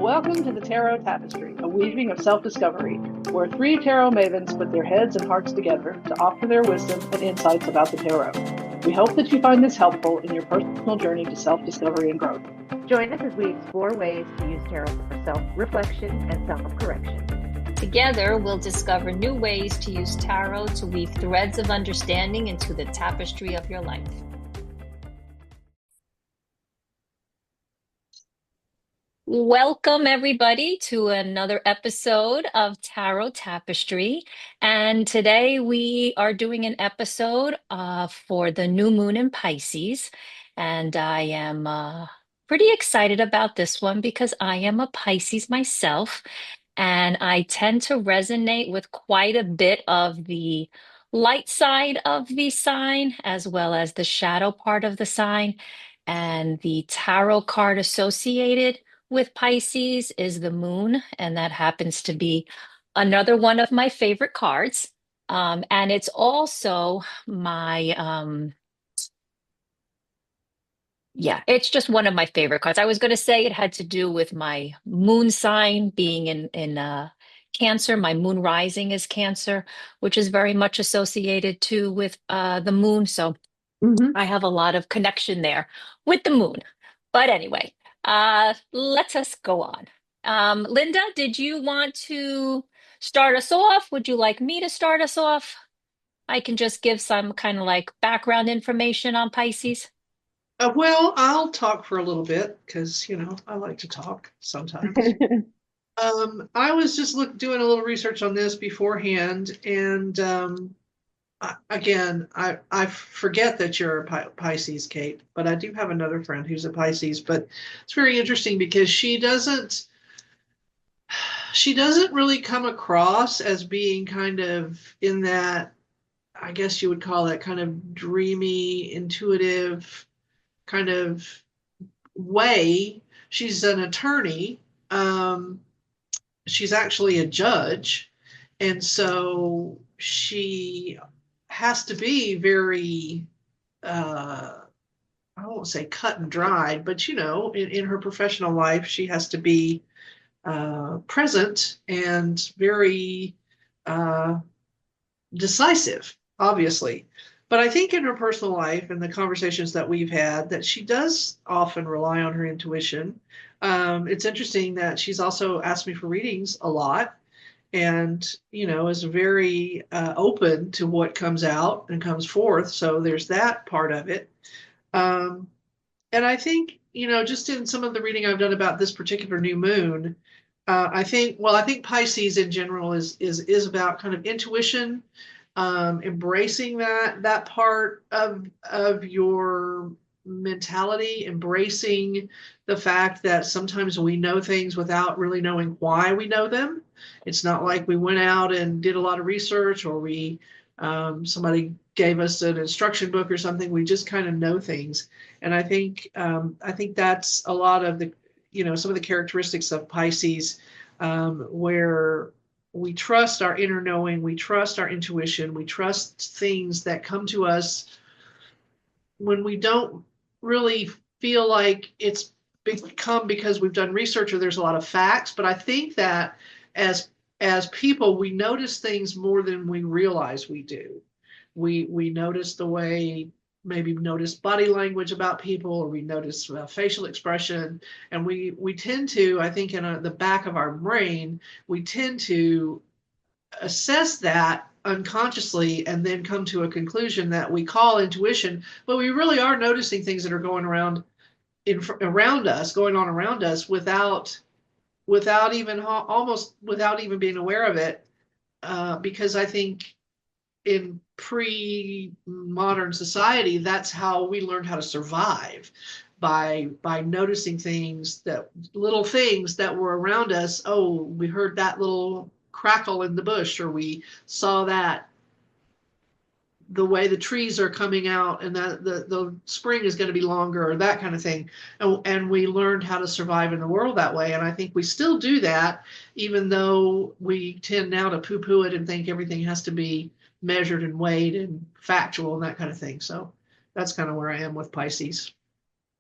Welcome to the Tarot Tapestry, a weaving of self-discovery, where three tarot mavens put their heads and hearts together to offer their wisdom and insights about the tarot. We hope that you find this helpful in your personal journey to self-discovery and growth. Join us as we explore ways to use tarot for self-reflection and self-correction. Together, we'll discover new ways to use tarot to weave threads of understanding into the tapestry of your life. Welcome, everybody, to another episode of Tarot Tapestry. And today we are doing an episode for the new moon in Pisces. And I am pretty excited about this one because I am a Pisces myself. And I tend to resonate with quite a bit of the light side of the sign, as well as the shadow part of the sign. And the tarot card associated with Pisces is the moon, and that happens to be another one of my favorite cards. And it's also it's just one of my favorite cards. I was going to say it had to do with my moon sign being in Cancer. My moon rising is Cancer, which is very much associated too with the moon. So I have a lot of connection there with the moon. But anyway, let us go on. Linda, did you want to start us off? Would you like me to start us off? I can just give some kind of like background information on Pisces. Well, I'll talk for a little bit because, I like to talk sometimes. I was just doing a little research on this beforehand, and I forget that you're a Pisces, Kate, but I do have another friend who's a Pisces. But it's very interesting because she doesn't really come across as being kind of in that, I guess you would call that kind of dreamy, intuitive kind of way. She's an attorney. She's actually a judge. And so she has to be very, I won't say cut and dried, but, in her professional life, she has to be present and very decisive, obviously. But I think in her personal life and the conversations that we've had, that she does often rely on her intuition. It's interesting that she's also asked me for readings a lot, and is very open to what comes out and comes forth. So there's that part of it. And I think, just in some of the reading I've done about this particular new moon, I think Pisces in general is about kind of intuition, embracing that part of your mentality, embracing the fact that sometimes we know things without really knowing why we know them. It's not like we went out and did a lot of research, or we somebody gave us an instruction book or something. We just kind of know things. And I think that's a lot of the, some of the characteristics of Pisces, where we trust our inner knowing, we trust our intuition, we trust things that come to us when we don't really feel like it's become because we've done research or there's a lot of facts. But I think that as people, we notice things more than we realize we do. We notice the way, maybe notice body language about people, or we notice facial expression, and we tend to, I think, in the back of our brain, we tend to assess that unconsciously and then come to a conclusion that we call intuition, but we really are noticing things that are going around around us without even almost without even being aware of it, because I think in pre-modern society, that's how we learned how to survive, by noticing little things that were around us. Oh, we heard that little crackle in the bush, or we saw that the way the trees are coming out, and that the spring is going to be longer, or that kind of thing. And we learned how to survive in the world that way. And I think we still do that, even though we tend now to poo-poo it and think everything has to be measured and weighed and factual and that kind of thing. So that's kind of where I am with Pisces,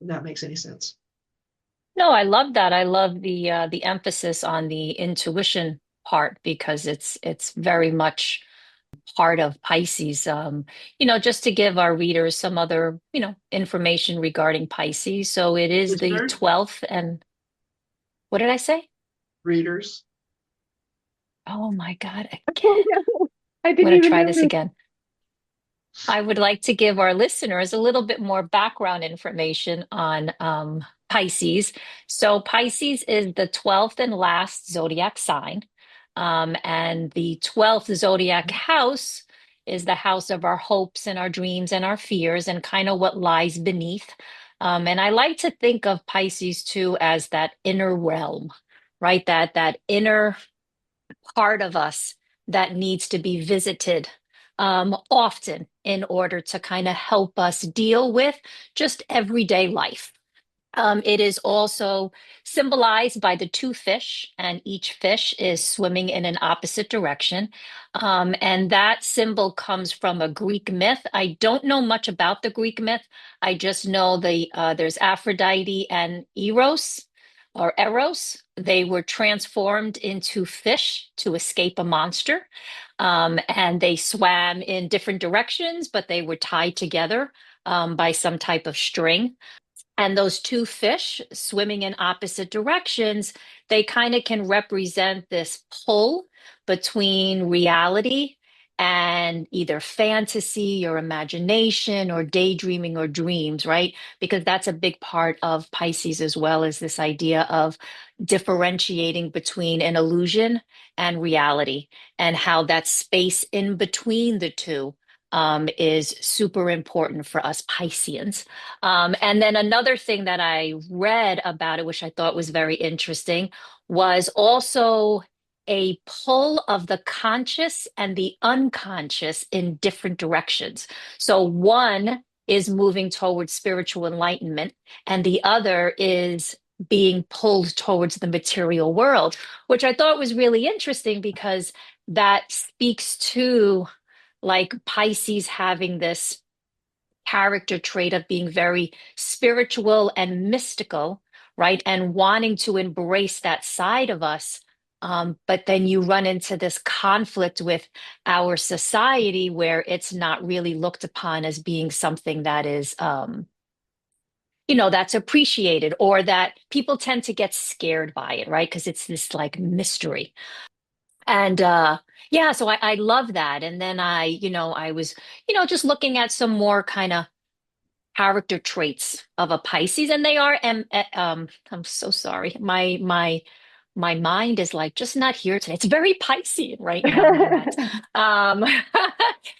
if that makes any sense. No, I love that. I love the emphasis on the intuition part because it's very much part of Pisces. Just to give our readers some other, information regarding Pisces. So it is the Listeners, 12th and what did I say? readers. Oh my God. Oh, no, I I'm didn't going to even try this notice. again. I would like to give our listeners a little bit more background information on Pisces. So, Pisces is the 12th and last zodiac sign. And the 12th zodiac house is the house of our hopes and our dreams and our fears and kind of what lies beneath. And I like to think of Pisces too as that inner realm, right? That inner part of us that needs to be visited often in order to kind of help us deal with just everyday life. It is also symbolized by the two fish, and each fish is swimming in an opposite direction. And that symbol comes from a Greek myth. I don't know much about the Greek myth. I just know there's Aphrodite and Eros. They were transformed into fish to escape a monster. And they swam in different directions, but they were tied together by some type of string. And those two fish swimming in opposite directions, they kind of can represent this pull between reality and either fantasy or imagination or daydreaming or dreams, right? Because that's a big part of Pisces as well, is this idea of differentiating between an illusion and reality and how that space in between the two is super important for us Pisceans. And then another thing that I read about it, which I thought was very interesting, was also a pull of the conscious and the unconscious in different directions. So one is moving towards spiritual enlightenment, and the other is being pulled towards the material world, which I thought was really interesting because that speaks to like Pisces having this character trait of being very spiritual and mystical, right? And wanting to embrace that side of us. But then you run into this conflict with our society where it's not really looked upon as being something that is, that's appreciated or that people tend to get scared by it, right? Because it's this like mystery. And yeah, so I love that. And then I was, just looking at some more kind of character traits of a Pisces, and they are. And I'm so sorry, my mind is like just not here today. It's very Piscean right now, Nanette. Um,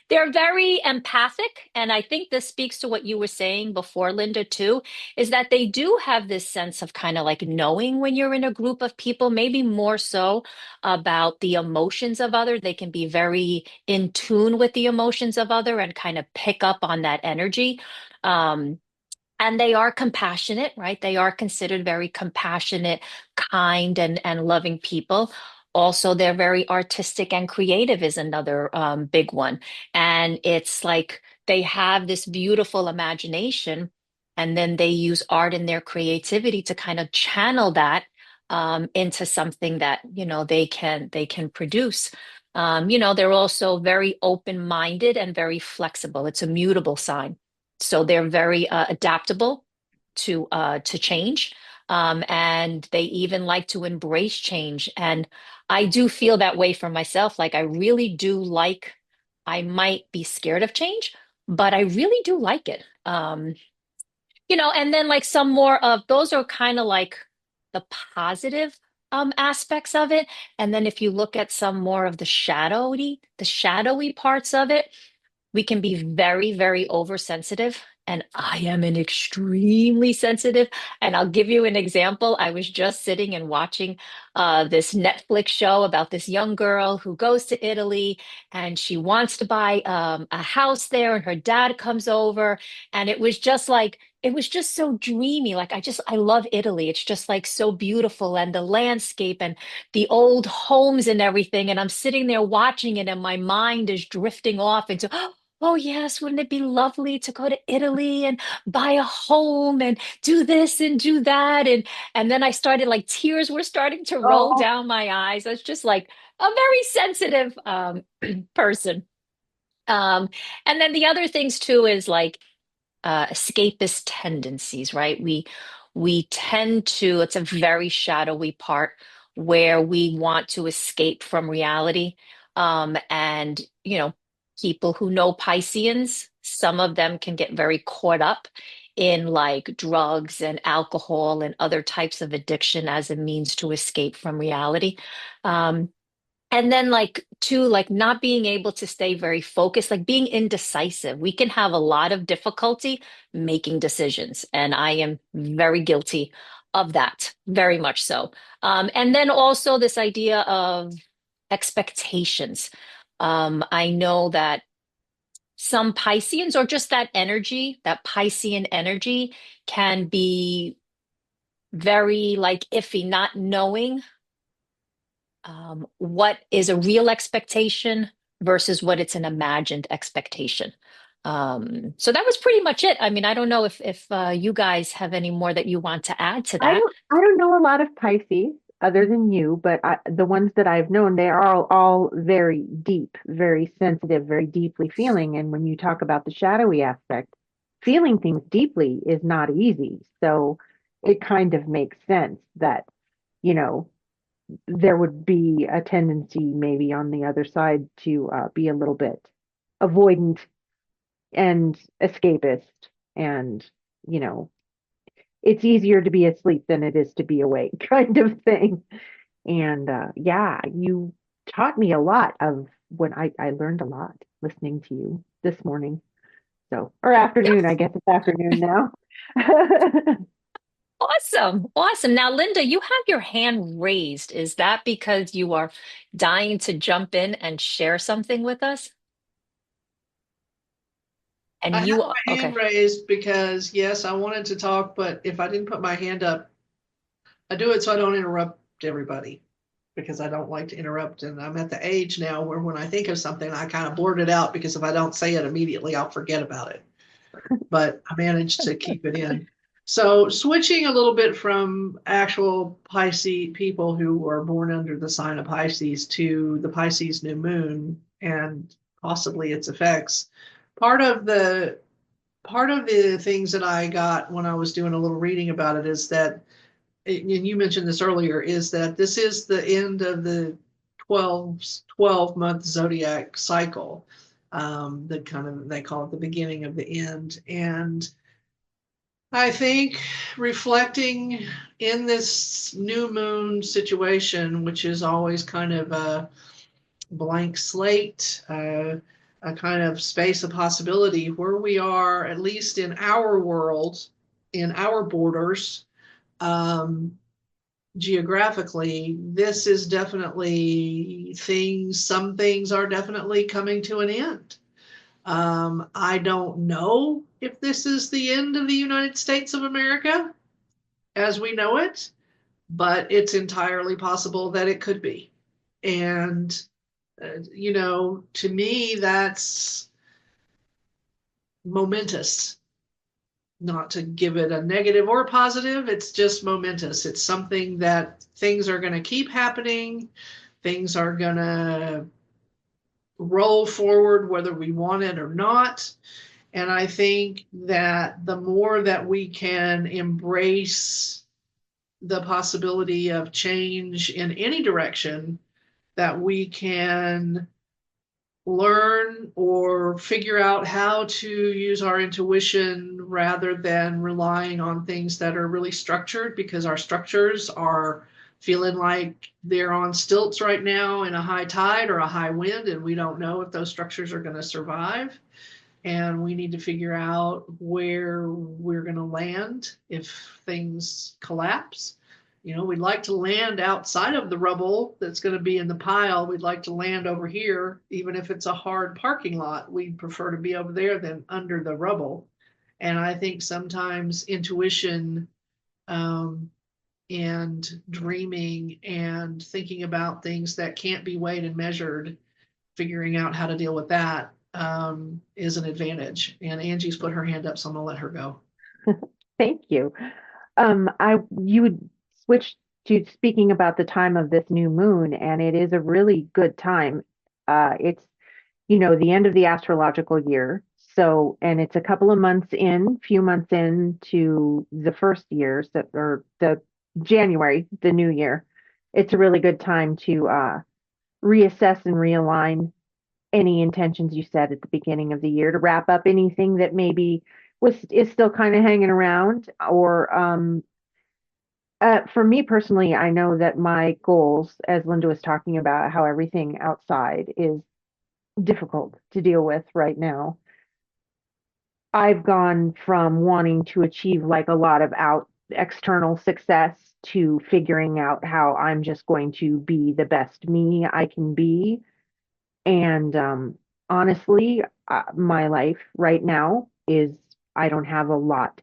they're very empathic, and I think this speaks to what you were saying before, Linda, too, is that they do have this sense of kind of like knowing when you're in a group of people, maybe more so about the emotions of other. They can be very in tune with the emotions of other and kind of pick up on that energy. Um, and they are compassionate, right? They are considered very compassionate, kind, and loving people. Also, they're very artistic and creative is another big one. And it's like they have this beautiful imagination, and then they use art and their creativity to kind of channel that into something that they can produce. They're also very open-minded and very flexible. It's a mutable sign. So they're very adaptable to change, and they even like to embrace change. And I do feel that way for myself. Like I really do like. I might be scared of change, but I really do like it. And then like some more of those are kind of like the positive aspects of it. And then if you look at some more of the shadowy parts of it, we can be very, very oversensitive. And I am an extremely sensitive. And I'll give you an example. I was just sitting and watching this Netflix show about this young girl who goes to Italy and she wants to buy a house there, and her dad comes over. And it was just so dreamy. Like, I love Italy. It's just like so beautiful, and the landscape and the old homes and everything. And I'm sitting there watching it, and my mind is drifting off into, oh yes, wouldn't it be lovely to go to Italy and buy a home and do this and do that? And then I started like tears were starting to roll Oh, down my eyes. I was just like a very sensitive person. Um, and then the other things too is like escapist tendencies, right? We tend to, it's a very shadowy part where we want to escape from reality. And people who know Pisceans, some of them can get very caught up in like drugs and alcohol and other types of addiction as a means to escape from reality. Um, and then like two, like not being able to stay very focused, like being indecisive. We can have a lot of difficulty making decisions. And I am very guilty of that, very much so. And then also this idea of expectations. I know that some Pisceans or just that energy, that Piscean energy can be very like iffy, not knowing what is a real expectation versus what it's an imagined expectation. So that was pretty much it. I mean, I don't know if you guys have any more that you want to add to that. I don't know a lot of Pisces other than you, but the ones that I've known, they are all very deep, very sensitive, very deeply feeling. And when you talk about the shadowy aspect, feeling things deeply is not easy. So it kind of makes sense that, you know, there would be a tendency maybe on the other side to be a little bit avoidant and escapist. And, you know, it's easier to be asleep than it is to be awake, kind of thing. And yeah, you taught me a lot of when I learned a lot listening to you this morning. So, or afternoon, I guess it's afternoon now. Awesome. Awesome. Now, Linda, you have your hand raised. Is that because you are dying to jump in and share something with us? I And have you, my hand okay. raised because, yes, I wanted to talk, but if I didn't put my hand up, I do it so I don't interrupt everybody because I don't like to interrupt. And I'm at the age now where when I think of something, I kind of blurt it out because if I don't say it immediately, I'll forget about it. But I managed to keep it in. So switching a little bit from actual Pisces people who were born under the sign of Pisces to the Pisces new moon and possibly its effects. Part of the part of the things that I got when I was doing a little reading about it is that, and you mentioned this earlier, is that this is the end of the 12 month zodiac cycle. The kind of, they call it the beginning of the end. And I think reflecting in this new moon situation, which is always kind of a blank slate, a kind of space of possibility where we are, at least in our world, in our borders, um, geographically, this is definitely things, some things are definitely coming to an end. I don't know if this is the end of the United States of America as we know it, but it's entirely possible that it could be. And, to me, that's momentous. Not to give it a negative or positive, it's just momentous. It's something that things are going to keep happening, things are going to roll forward whether we want it or not. And I think that the more that we can embrace the possibility of change in any direction, that we can learn or figure out how to use our intuition rather than relying on things that are really structured, because our structures are feeling like they're on stilts right now in a high tide or a high wind, and we don't know if those structures are going to survive. And we need to figure out where we're going to land if things collapse. We'd like to land outside of the rubble that's going to be in the pile. We'd like to land over here, even if it's a hard parking lot. We'd prefer to be over there than under the rubble. And I think sometimes intuition, and dreaming and thinking about things that can't be weighed and measured, figuring out how to deal with that, is an advantage. And Angie's put her hand up, so I'm gonna let her go. Thank you. You would switch to speaking about the time of this new moon, and it is a really good time. It's, the end of the astrological year. So, and it's a couple of months in, few months in to the first year, so, or the January, the new year. It's a really good time to reassess and realign any intentions you set at the beginning of the year, to wrap up anything that maybe is still kind of hanging around, or for me personally, I know that my goals, as Linda was talking about, how everything outside is difficult to deal with right now. I've gone from wanting to achieve like a lot of external success to figuring out how I'm just going to be the best me I can be. And honestly, my life right now is, I don't have a lot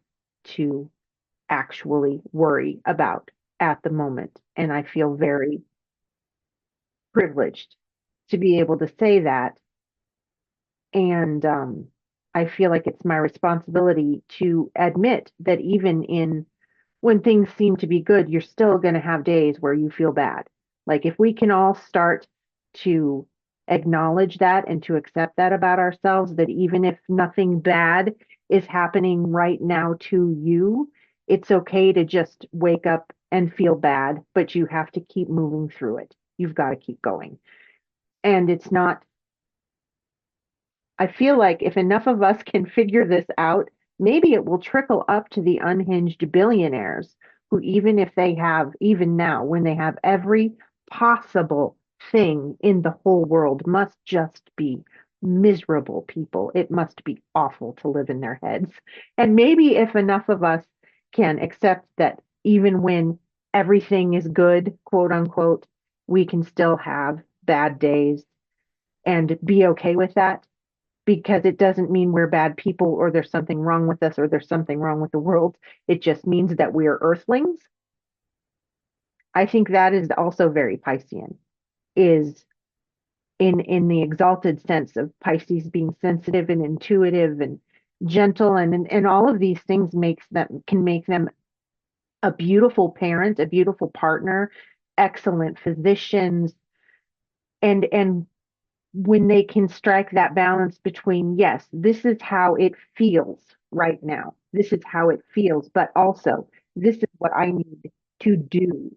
to actually worry about at the moment. And I feel very privileged to be able to say that. And I feel like it's my responsibility to admit that even in when things seem to be good, you're still going to have days where you feel bad. Like if we can all start to acknowledge that and to accept that about ourselves, that even if nothing bad is happening right now to you, it's okay to just wake up and feel bad, but you have to keep moving through it. You've got to keep going. And it's not, I feel like if enough of us can figure this out, maybe it will trickle up to the unhinged billionaires who, even if they have, even now, when they have every possible thing in the whole world, must just be miserable people. It must be awful to live in their heads. And maybe if enough of us can accept that even when everything is good, quote unquote, we can still have bad days and be okay with that, because it doesn't mean we're bad people or there's something wrong with us or there's something wrong with the world. It just means that we are earthlings. I think that is also very Piscean, is in the exalted sense of Pisces being sensitive and intuitive and gentle, and all of these things can make them a beautiful parent, a beautiful partner, excellent physicians, and when they can strike that balance between, yes, this is how it feels right now. This is how it feels, but also this is what I need to do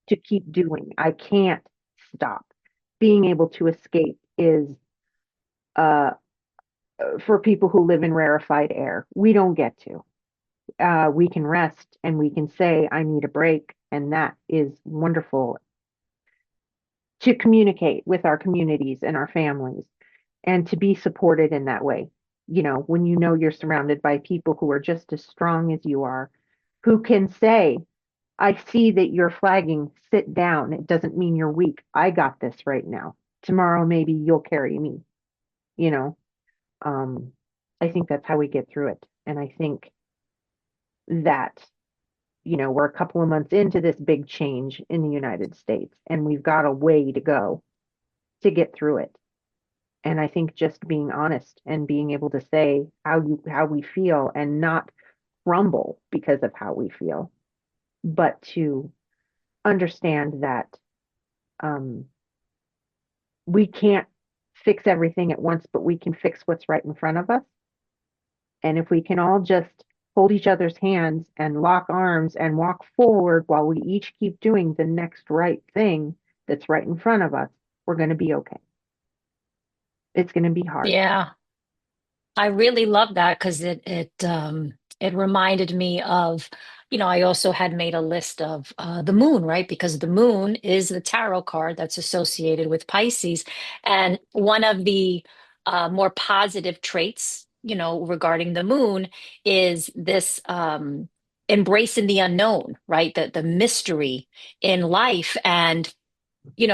to keep doing. I can't stop. Being able to escape is uh, for people who live in rarefied air. We don't get to. We can rest and we can say, I need a break. And that is wonderful to communicate with our communities and our families, and to be supported in that way. When you're surrounded by people who are just as strong as you are, who can say, I see that you're flagging, sit down. It doesn't mean you're weak. I got this right now. Tomorrow, maybe you'll carry me, you know. Um, I think that's how we get through it. And I think that, we're a couple of months into this big change in the United States, and we've got a way to go to get through it. And I think just being honest and being able to say how we feel and not crumble because of how we feel, but to understand that um, we can't fix everything at once, but we can fix what's right in front of us. And if we can all just hold each other's hands and lock arms and walk forward while we each keep doing the next right thing that's right in front of us, we're going to be okay. It's going to be hard. Yeah. I really love that because it reminded me of, I also had made a list of the moon, right? Because the moon is the tarot card that's associated with Pisces, and one of the more positive traits, regarding the moon is this embracing the unknown, right? The mystery in life, and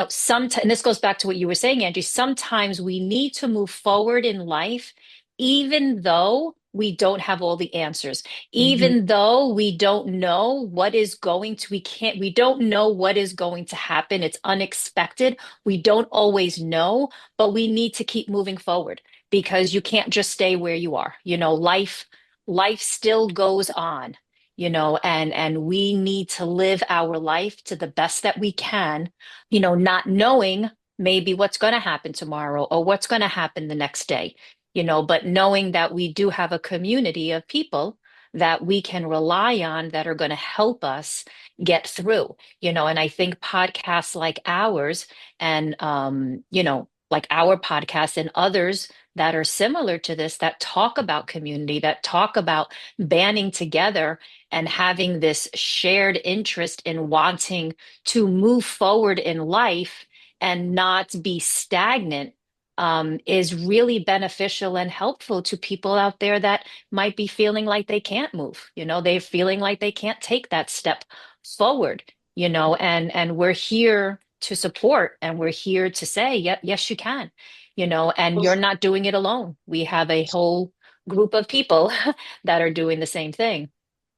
sometimes, and this goes back to what you were saying, Angie, sometimes we need to move forward in life, even though we don't have all the answers, Mhm. even though we don't know we don't know what is going to happen. It's unexpected. We don't always know, but we need to keep moving forward because you can't just stay where you are. Life still goes on, and we need to live our life to the best that we can, not knowing maybe what's going to happen tomorrow or what's going to happen the next day, but knowing that we do have a community of people that we can rely on that are going to help us get through, and I think podcasts like ours and, like our podcast and others that are similar to this, that talk about community, that talk about banding together and having this shared interest in wanting to move forward in life and not be stagnant, is really beneficial and helpful to people out there that might be feeling like they can't move. They're feeling like they can't take that step forward, and we're here to support, and we're here to say, yes, you can, and you're Well, not doing it alone. We have a whole group of people that are doing the same thing.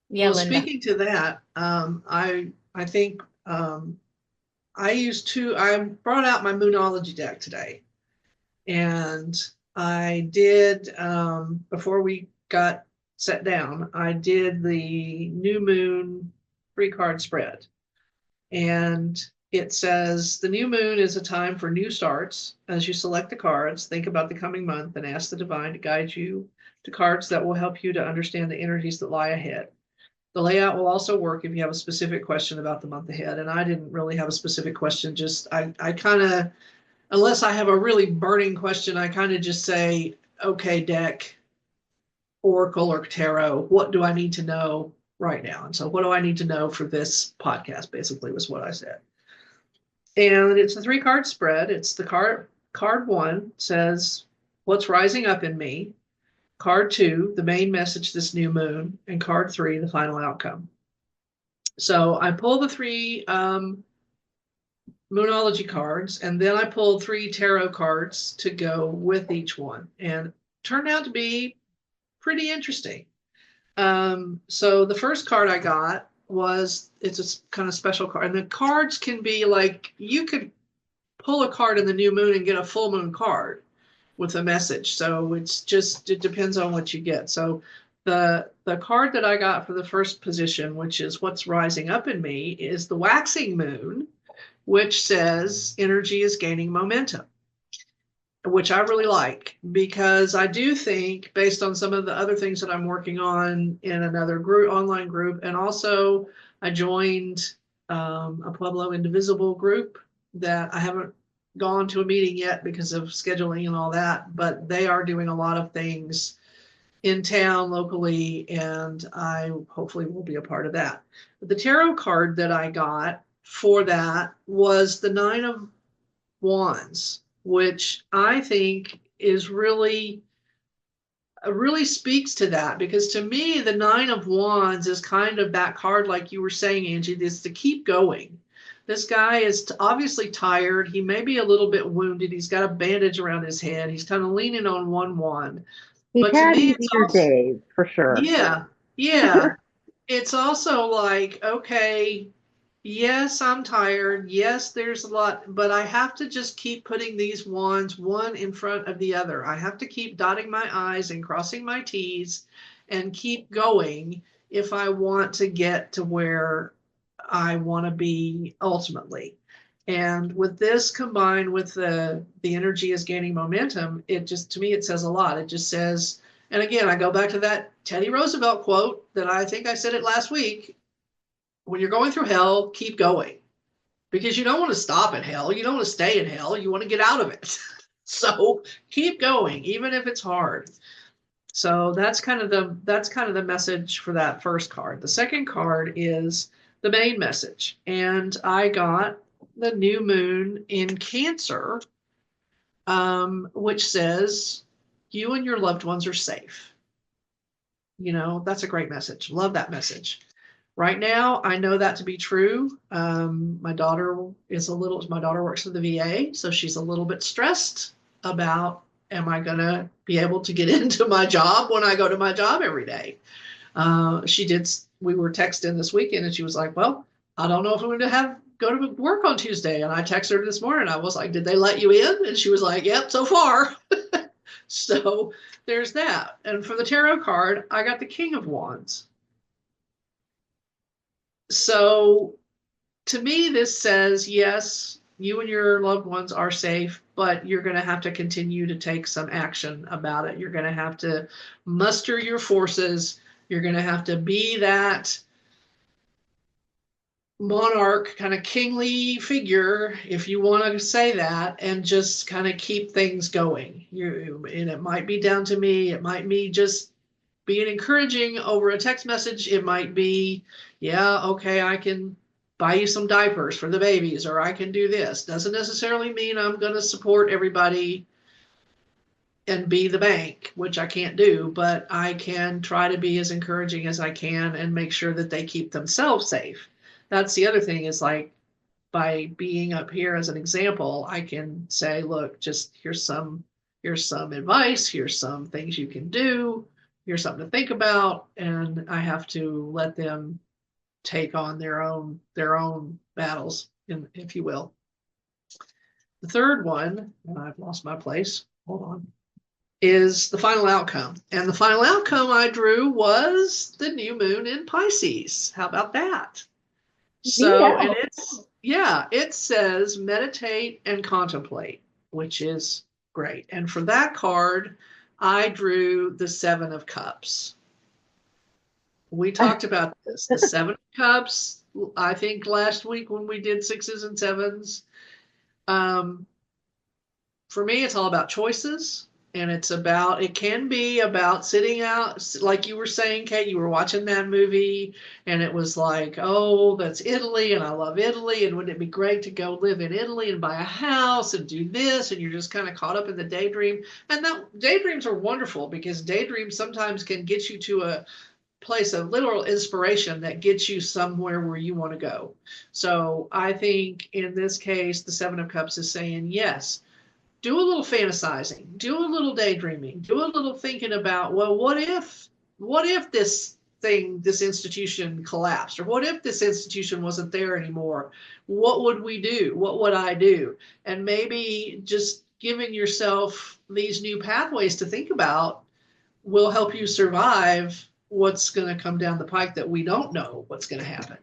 Yeah, well, Linda. speaking to that, I think I brought out my Moonology deck today, and I did before we got set down, I did the new moon 3-card spread. And it says the new moon is a time for new starts. As you select the cards, think about the coming month and ask the divine to guide you to cards that will help you to understand the energies that lie ahead. The layout will also work if you have a specific question about the month ahead. And I didn't really have a specific question, just I kind of, unless I have a really burning question, I kind of just say, okay, deck, oracle, or tarot, what do I need to know right now? And so what do I need to know for this podcast, basically, was what I said. And it's a 3-card spread. It's the card 1 says, what's rising up in me? Card 2, the main message this new moon, and card 3, the final outcome. So I pull the 3 Moonology cards, and then I pulled 3 tarot cards to go with each one, and turned out to be pretty interesting. So the first card I got it's a kind of special card, and the cards can be like, you could pull a card in the new moon and get a full moon card with a message. So it depends on what you get. So the card that I got for the first position, which is what's rising up in me, is the waxing moon, which says energy is gaining momentum, which I really like, because I do think, based on some of the other things that I'm working on in another online group, and also I joined a Pueblo Indivisible group that I haven't gone to a meeting yet because of scheduling and all that, but they are doing a lot of things in town locally, and I hopefully will be a part of that. But the tarot card that I got for that was the 9 of Wands, which I think is really speaks to that, because to me the 9 of Wands is kind of that card, like you were saying, Angie, is to keep going. This guy is obviously tired. He may be a little bit wounded. He's got a bandage around his head. He's kind of leaning on one wand. He's But to had me, it's easier also, days for sure. yeah. It's also like, okay, yes, I'm tired. Yes, there's a lot, but I have to just keep putting these wands one in front of the other. I have to keep dotting my I's and crossing my T's and keep going if I want to get to where I want to be ultimately. And with this combined with the energy is gaining momentum, it just, to me, it says a lot. It just says, and again, I go back to that Teddy Roosevelt quote that I think I said it last week. When you're going through hell, keep going, because you don't want to stop at hell. You don't want to stay in hell. You want to get out of it. So keep going, even if it's hard. So that's kind of the message for that first card. The second card is the main message, and I got the new moon in Cancer, which says you and your loved ones are safe. That's a great message. Love that message. Right now, I know that to be true. My daughter works for the VA, so she's a little bit stressed about, am I going to be able to get into my job when I go to my job every day? We were texting this weekend, and she was like, well, I don't know if I'm going to go to work on Tuesday. And I texted her this morning. I was like, did they let you in? And she was like, yep, so far. So there's that. And for the tarot card, I got the King of Wands. So to me, this says, yes, you and your loved ones are safe, but you're going to have to continue to take some action about it. You're going to have to muster your forces. You're going to have to be that monarch, kind of kingly figure, if you want to say that, and just kind of keep things going. And it might be down to me. It might be just being encouraging over a text message. It might be, yeah, okay, I can buy you some diapers for the babies, or I can do this. Doesn't necessarily mean I'm going to support everybody and be the bank, which I can't do, but I can try to be as encouraging as I can and make sure that they keep themselves safe. That's the other thing, is like, by being up here as an example, I can say, look, just here's some advice, here's some things you can do, here's something to think about, and I have to let them take on their own battles, if you will. The third one, and I've lost my place, hold on, is the final outcome. And the final outcome I drew was the new moon in Pisces. How about that? So, and it says meditate and contemplate, which is great. And for that card, I drew the Seven of Cups. We talked about this, the Seven of Cups, I think last week when we did sixes and sevens. For me, it's all about choices. And it can be about sitting out, like you were saying, Kate, you were watching that movie and it was like, oh, that's Italy and I love Italy. And wouldn't it be great to go live in Italy and buy a house and do this? And you're just kind of caught up in the daydream. And that daydreams are wonderful, because daydreams sometimes can get you to a place of literal inspiration that gets you somewhere where you want to go. So I think in this case, the Seven of Cups is saying, yes, do a little fantasizing, do a little daydreaming, do a little thinking about, well, what if this institution collapsed, or what if this institution wasn't there anymore? What would we do? What would I do? And maybe just giving yourself these new pathways to think about will help you survive what's going to come down the pike that we don't know what's going to happen.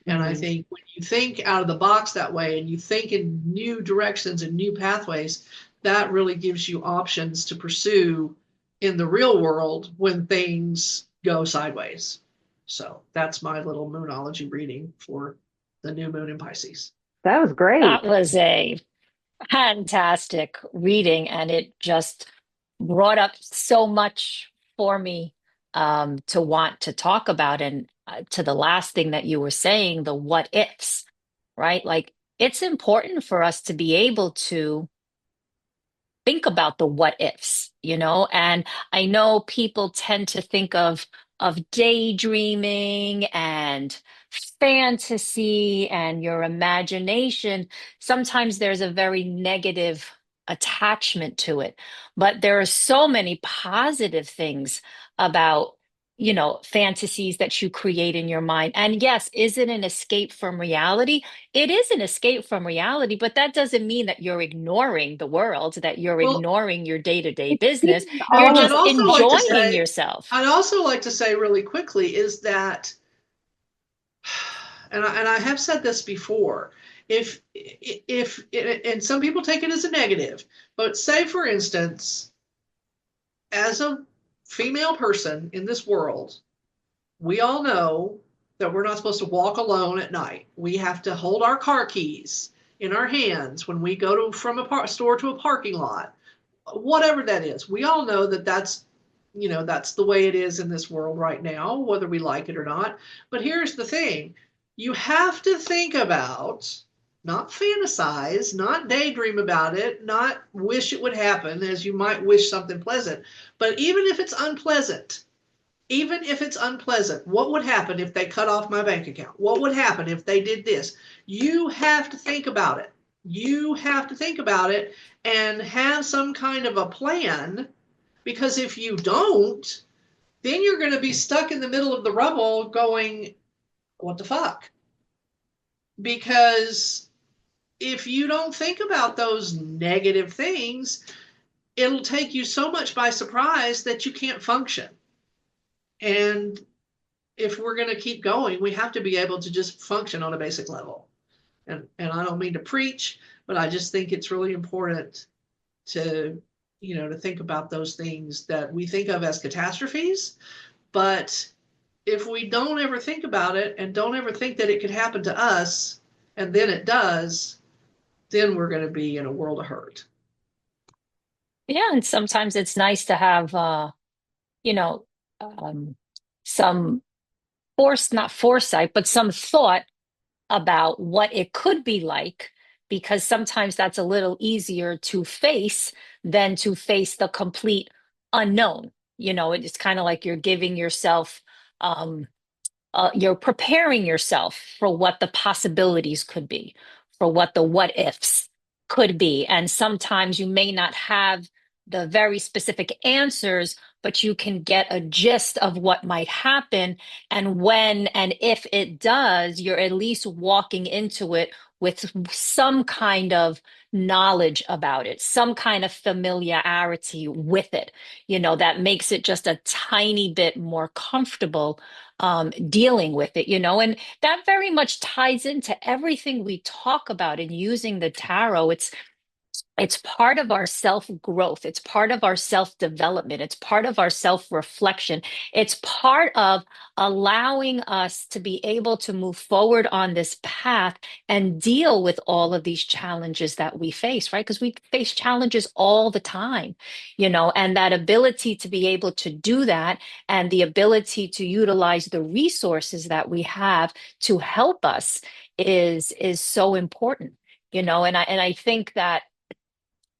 And I think when you think out of the box that way, and you think in new directions and new pathways, that really gives you options to pursue in the real world when things go sideways. So that's my little moonology reading for the new moon in Pisces. That was great. That was a fantastic reading, and it just brought up so much for me to want to talk about. And to the last thing that you were saying, the what ifs, right? Like, it's important for us to be able to think about the what ifs, and I know people tend to think of daydreaming and fantasy and your imagination. Sometimes there's a very negative attachment to it, but there are so many positive things about fantasies that you create in your mind. And yes, is it an escape from reality? It is an escape from reality, but that doesn't mean that you're ignoring the world, that you're ignoring your day-to-day business. You're just enjoying yourself. I'd also like to say really quickly is that, and I have said this before, if and some people take it as a negative, but say for instance, as a female person in this world, we all know that we're not supposed to walk alone at night. We have to hold our car keys in our hands when we go from a store to a parking lot, whatever that is. We all know that that's the way it is in this world right now, whether we like it or not. But here's the thing. You have to think about, not fantasize, not daydream about it, not wish it would happen as you might wish something pleasant. But even if it's unpleasant, what would happen if they cut off my bank account? What would happen if they did this? You have to think about it. You have to think about it and have some kind of a plan, because if you don't, then you're going to be stuck in the middle of the rubble going, what the fuck? Because if you don't think about those negative things, it'll take you so much by surprise that you can't function. And if we're going to keep going, we have to be able to just function on a basic level. And I don't mean to preach, but I just think it's really important to, to think about those things that we think of as catastrophes. But if we don't ever think about it and don't ever think that it could happen to us, and then it does, then we're going to be in a world of hurt. Yeah, and sometimes it's nice to have you know, some not foresight, but some thought about what it could be like, because sometimes that's a little easier to face than to face the complete unknown. It's kind of like you're giving yourself, um, you're preparing yourself for what the possibilities could be, for what the what ifs could be. And sometimes you may not have the very specific answers, but you can get a gist of what might happen. And when and if it does, you're at least walking into it with some kind of knowledge about it, some kind of familiarity with it, that makes it just a tiny bit more comfortable dealing with it, and that very much ties into everything we talk about in using the tarot. It's part of our self growth. It's part of our self development. It's part of our self reflection. It's part of allowing us to be able to move forward on this path and deal with all of these challenges that we face, right? Because we face challenges all the time, and that ability to be able to do that and the ability to utilize the resources that we have to help us is so important, and I think that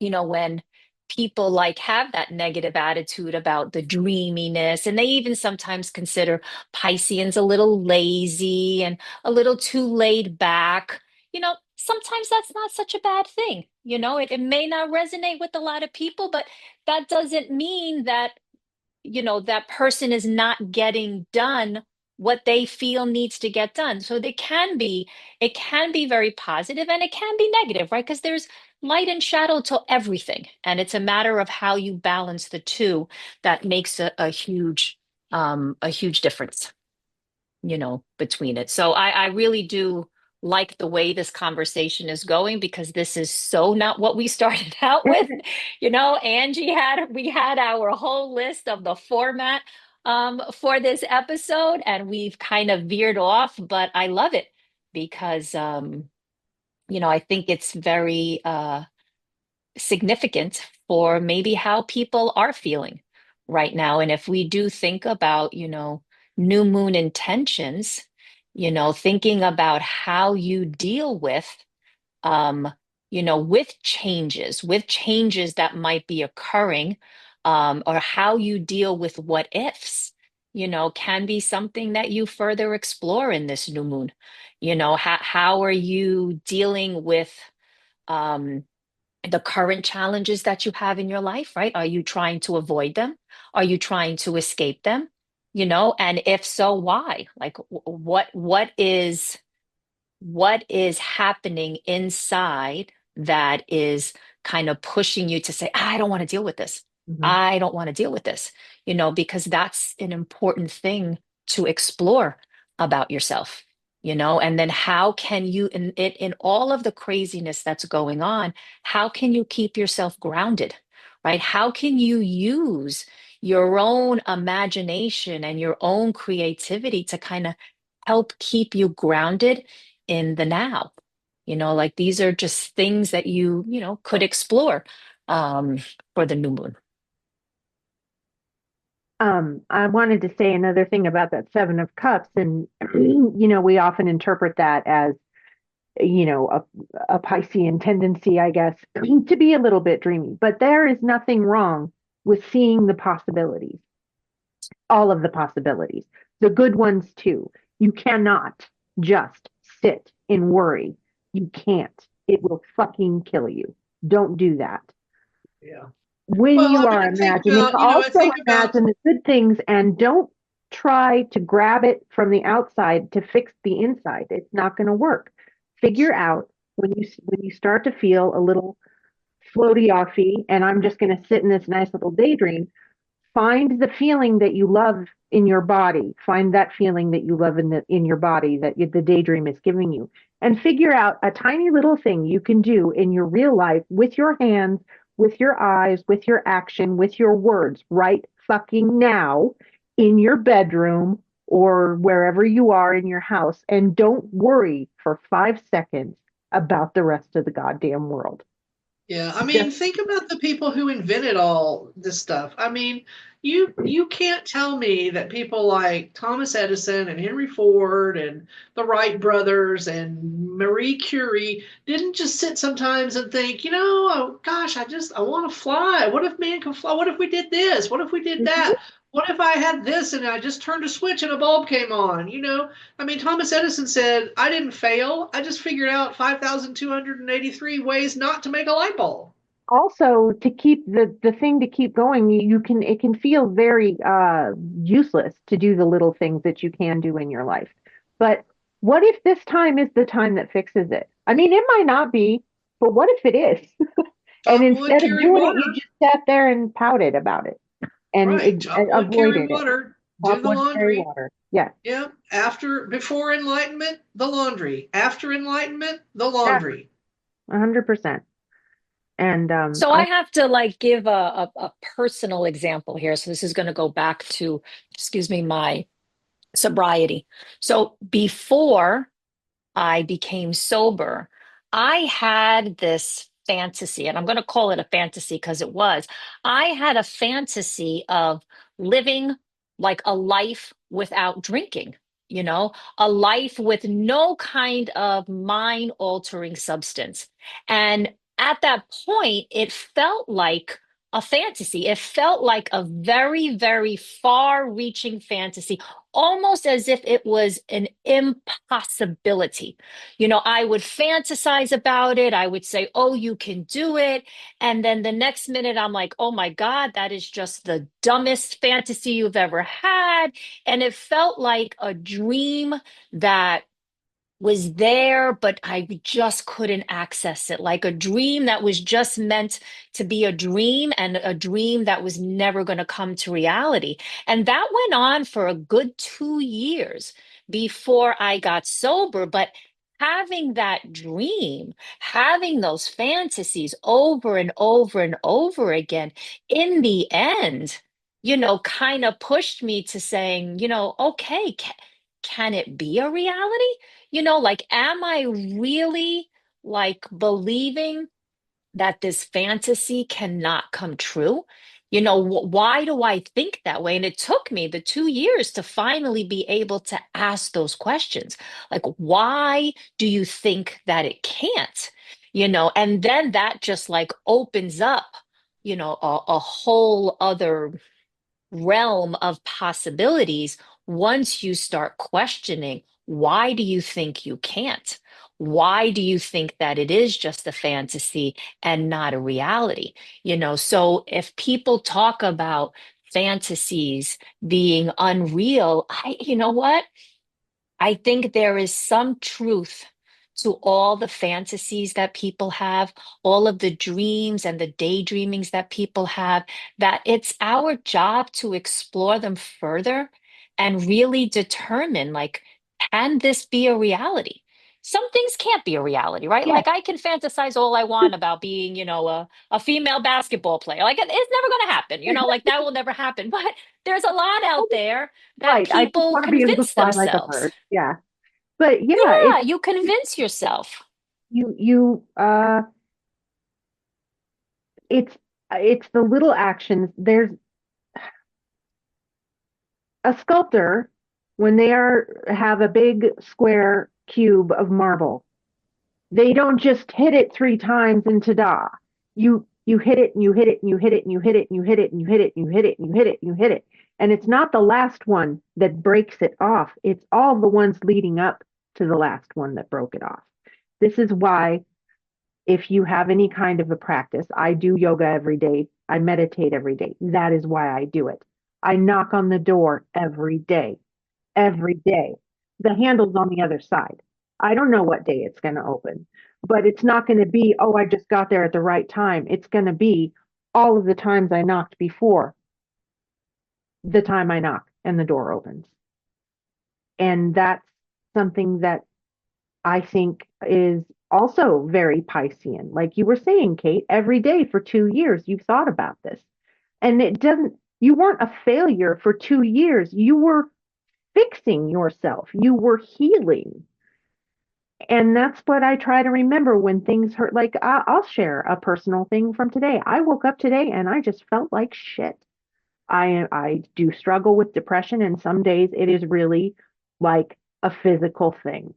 when people like have that negative attitude about the dreaminess, and they even sometimes consider Pisceans a little lazy and a little too laid back, sometimes that's not such a bad thing. It may not resonate with a lot of people, but that doesn't mean that that person is not getting done what they feel needs to get done. So it can be very positive and it can be negative, right? Because there's light and shadow to everything, and it's a matter of how you balance the two that makes a huge difference, between it. So I really do like the way this conversation is going, because this is so not what we started out with. Angie we had our whole list of the format for this episode, and we've kind of veered off, but I love it because I think it's very significant for maybe how people are feeling right now. And if we do think about, new moon intentions, thinking about how you deal um, with changes that might be occurring, or how you deal with what ifs, can be something that you further explore in this new moon. How are you dealing with, um, the current challenges that you have in your life, right? Are you trying to avoid them? Are you trying to escape them? And if so, why? Like what is happening inside that is kind of pushing you to say, I don't want to deal with this. Mhm. I don't want to deal with this, because that's an important thing to explore about yourself, and then how can you, in all of the craziness that's going on, how can you keep yourself grounded, right? How can you use your own imagination and your own creativity to kind of help keep you grounded in the now? Like these are just things that could explore um, for the new moon. I wanted to say another thing about that Seven of Cups, and we often interpret that as a Piscean tendency, I guess, to be a little bit dreamy. But there is nothing wrong with seeing the possibilities, all of the possibilities, the good ones too. You cannot just sit and worry. You can't. It will fucking kill you. Don't do that. Yeah. When Well, you I mean, are I think imagining, about, I also think about, imagine the good things and don't try to grab it from the outside to fix the inside. It's not going to work. Figure out when you start to feel a little floaty offy, and I'm just going to sit in this nice little daydream. Find the feeling that you love in your body. Find that feeling that you love in your body that the daydream is giving you, and figure out a tiny little thing you can do in your real life with your hands, with your eyes, with your action, with your words, right fucking now in your bedroom or wherever you are in your house, and don't worry for 5 seconds about the rest of the goddamn world. Yeah, I mean, Just think about the people who invented all this stuff. I mean, you can't tell me that people like Thomas Edison and Henry Ford and the Wright brothers and Marie Curie didn't just sit sometimes and think, oh gosh, I want to fly. What if man can fly? What if we did this? What if we did Mhm. that? What if I had this and I just turned a switch and a bulb came on? I mean, Thomas Edison said, I didn't fail. I just figured out 5,283 ways not to make a light bulb. Also, to keep the thing to keep going, you can it can feel very useless to do the little things that you can do in your life. But what if this time is the time that fixes it? I mean, it might not be, but what if it is? And Chop wood, instead of carry doing it, you water. just sat there and pouted about it and Right. Chop wood, carry avoided it. water. Do Top the wood, carry laundry. water. Yeah, Yeah. Before enlightenment, the laundry. After enlightenment, the yeah, laundry. 100%. And So I have to like give a personal example here. So this is going to go back to, excuse me, my sobriety. So before I became sober, I had this fantasy, and I'm going to call it a fantasy because it was. I had a fantasy of living like a life without drinking, a life with no kind of mind altering substance. And at that point, it felt like a fantasy. It felt like a very, very far reaching fantasy, almost as if it was an impossibility. I would fantasize about it. I would say, oh, you can do it. And then the next minute, I'm like, oh my God, that is just the dumbest fantasy you've ever had. And it felt like a dream that was there, but I just couldn't access it. Like a dream that was just meant to be a dream and a dream that was never going to come to reality. And that went on for a good 2 years before I got sober. But having that dream, having those fantasies over and over and over again, in the end, kind of pushed me to saying, okay, can it be a reality? Like, am I really like believing that this fantasy cannot come true? Why do I think that way? And it took me the 2 years to finally be able to ask those questions. Like, why do you think that it can't? And then that just like opens up, a whole other realm of possibilities once you start questioning, why do you think you can't? Why do you think that it is just a fantasy and not a reality? So if people talk about fantasies being unreal, you know what? I think there is some truth to all the fantasies that people have, all of the dreams and the daydreamings that people have, that it's our job to explore them further and really determine, like, can this be a reality? Some things can't be a reality, right? yeah, Like I can fantasize all I want about being, a female basketball player. Like it's never going to happen, like that will never happen. But there's a lot out there that right. I just people want to be able to convince fly like a themselves. bird. Yeah. But yeah, Yeah, you convince yourself. you it's it's the little actions. There's a sculptor when they have a big square cube of marble. They don't just hit it 3 times and ta-da. You hit it and you hit it and you hit it and you hit it and you hit it and you hit it and you hit it and you hit it and you hit it. And it's not the last one that breaks it off. It's all the ones leading up to the last one that broke it off. This is why if you have any kind of a practice, I do yoga every day. I meditate every day. That is why I do it. I knock on the door every day, every day. The handle's on the other side. I don't know what day it's going to open, but it's not going to be, oh, I just got there at the right time. It's going to be all of the times I knocked before the time I knock and the door opens. And that's something that I think is also very Piscean. Like you were saying, Kate, every day for 2 years, you've thought about this. And you weren't a failure for 2 years. You were fixing yourself, you were healing. And that's what I try to remember when things hurt. Like I'll share a personal thing from today. I woke up today and I just felt like shit. I do struggle with depression, and some days it is really like a physical thing.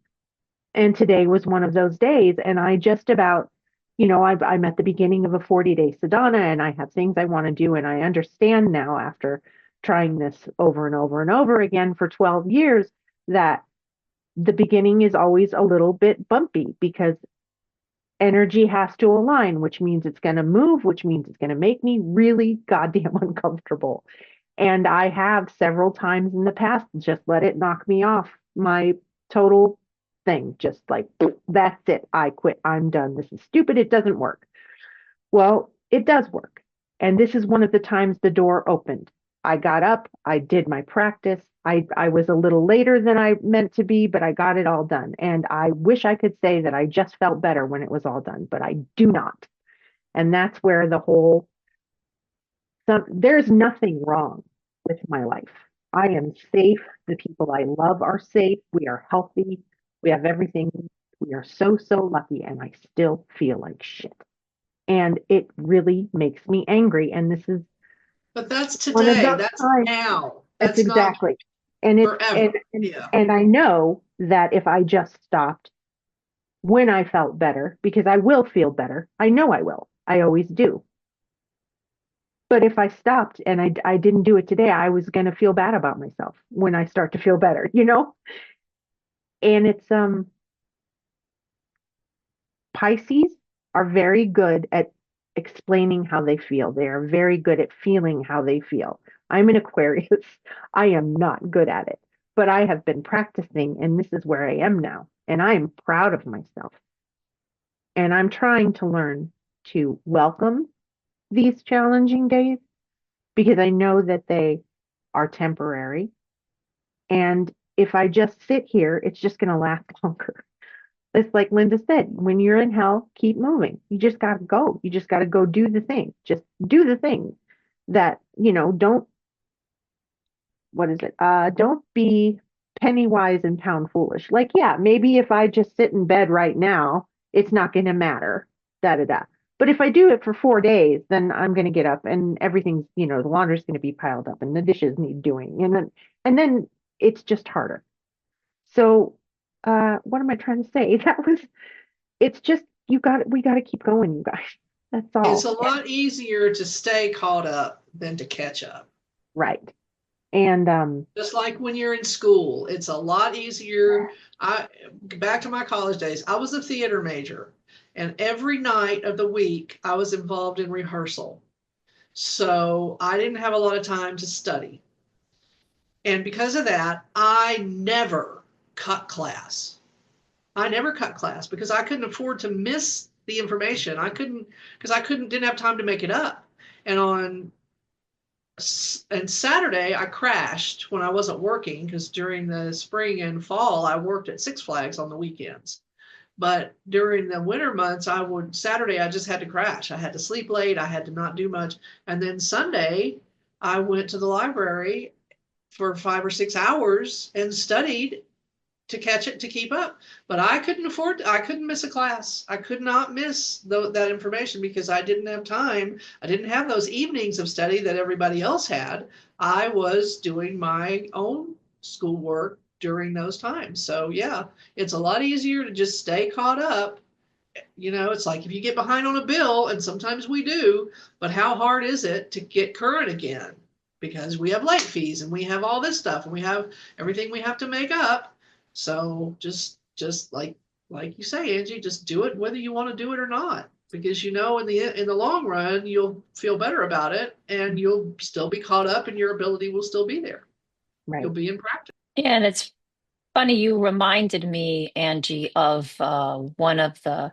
And today was one of those days, and I just about, I'm at the beginning of a 40-day sadhana, and I have things I want to do, and I understand now after trying this over and over and over again for 12 years that the beginning is always a little bit bumpy because energy has to align, which means it's going to move, which means it's going to make me really goddamn uncomfortable. And I have several times in the past just let it knock me off my total thing. Just like, that's it. I quit. I'm done. This is stupid. It doesn't work. Well, it does work. And this is one of the times the door opened. I got up, I did my practice. I was a little later than I meant to be, but I got it all done. And I wish I could say that I just felt better when it was all done, but I do not. And that's where there's nothing wrong with my life. I am safe. The people I love are safe. We are healthy. We have everything. We are so, so lucky. And I still feel like shit. And it really makes me angry. And this is But that's one of today. those That's times. now. That's That's not exactly. And it's forever. Yeah. and I know that if I just stopped when I felt better, because I will feel better. I know I will. I always do. But if I stopped and I didn't do it today, I was going to feel bad about myself when I start to feel better, And it's Pisces are very good at explaining how they feel. They are very good at feeling how they feel. I'm an Aquarius. I am not good at it, but I have been practicing, and this is where I am now. And I am proud of myself. And I'm trying to learn to welcome these challenging days because I know that they are temporary. And if I just sit here, it's just going to last longer. It's like Linda said, when you're in hell, keep moving. You just got to go. You just got to go do the thing. Just do the thing that, don't, what is it? Don't be penny wise and pound foolish. Like, yeah, maybe if I just sit in bed right now, it's not going to matter. Da da da. But if I do it for 4 days, then I'm going to get up and everything's, the laundry's going to be piled up and the dishes need doing. And then it's just harder. So, what am I trying to say? It's just, we got to keep going, you guys. That's all. It's a lot easier to stay caught up than to catch up. Right. And just like when you're in school, it's a lot easier. Back to my college days, I was a theater major, and every night of the week I was involved in rehearsal. So I didn't have a lot of time to study. And because of that, I never cut class. I never cut class because I couldn't afford to miss the information. Because I didn't have time to make it up. And Saturday I crashed when I wasn't working because during the spring and fall I worked at Six Flags on the weekends. But during the winter months, Saturday I just had to crash. I had to sleep late. I had to not do much. And then Sunday I went to the library for 5 or 6 hours and studied to catch it, to keep up. But I couldn't miss a class. I could not miss that information because I didn't have time. I didn't have those evenings of study that everybody else had. I was doing my own schoolwork during those times. So yeah, it's a lot easier to just stay caught up. It's like if you get behind on a bill, and sometimes we do, but how hard is it to get current again? Because we have late fees and we have all this stuff and we have everything we have to make up. So just like you say, Angie, just do it whether you want to do it or not, because in the long run you'll feel better about it and you'll still be caught up and your ability will still be there. right. You'll be in practice. Yeah, and Funny, you reminded me, Angie, of one of the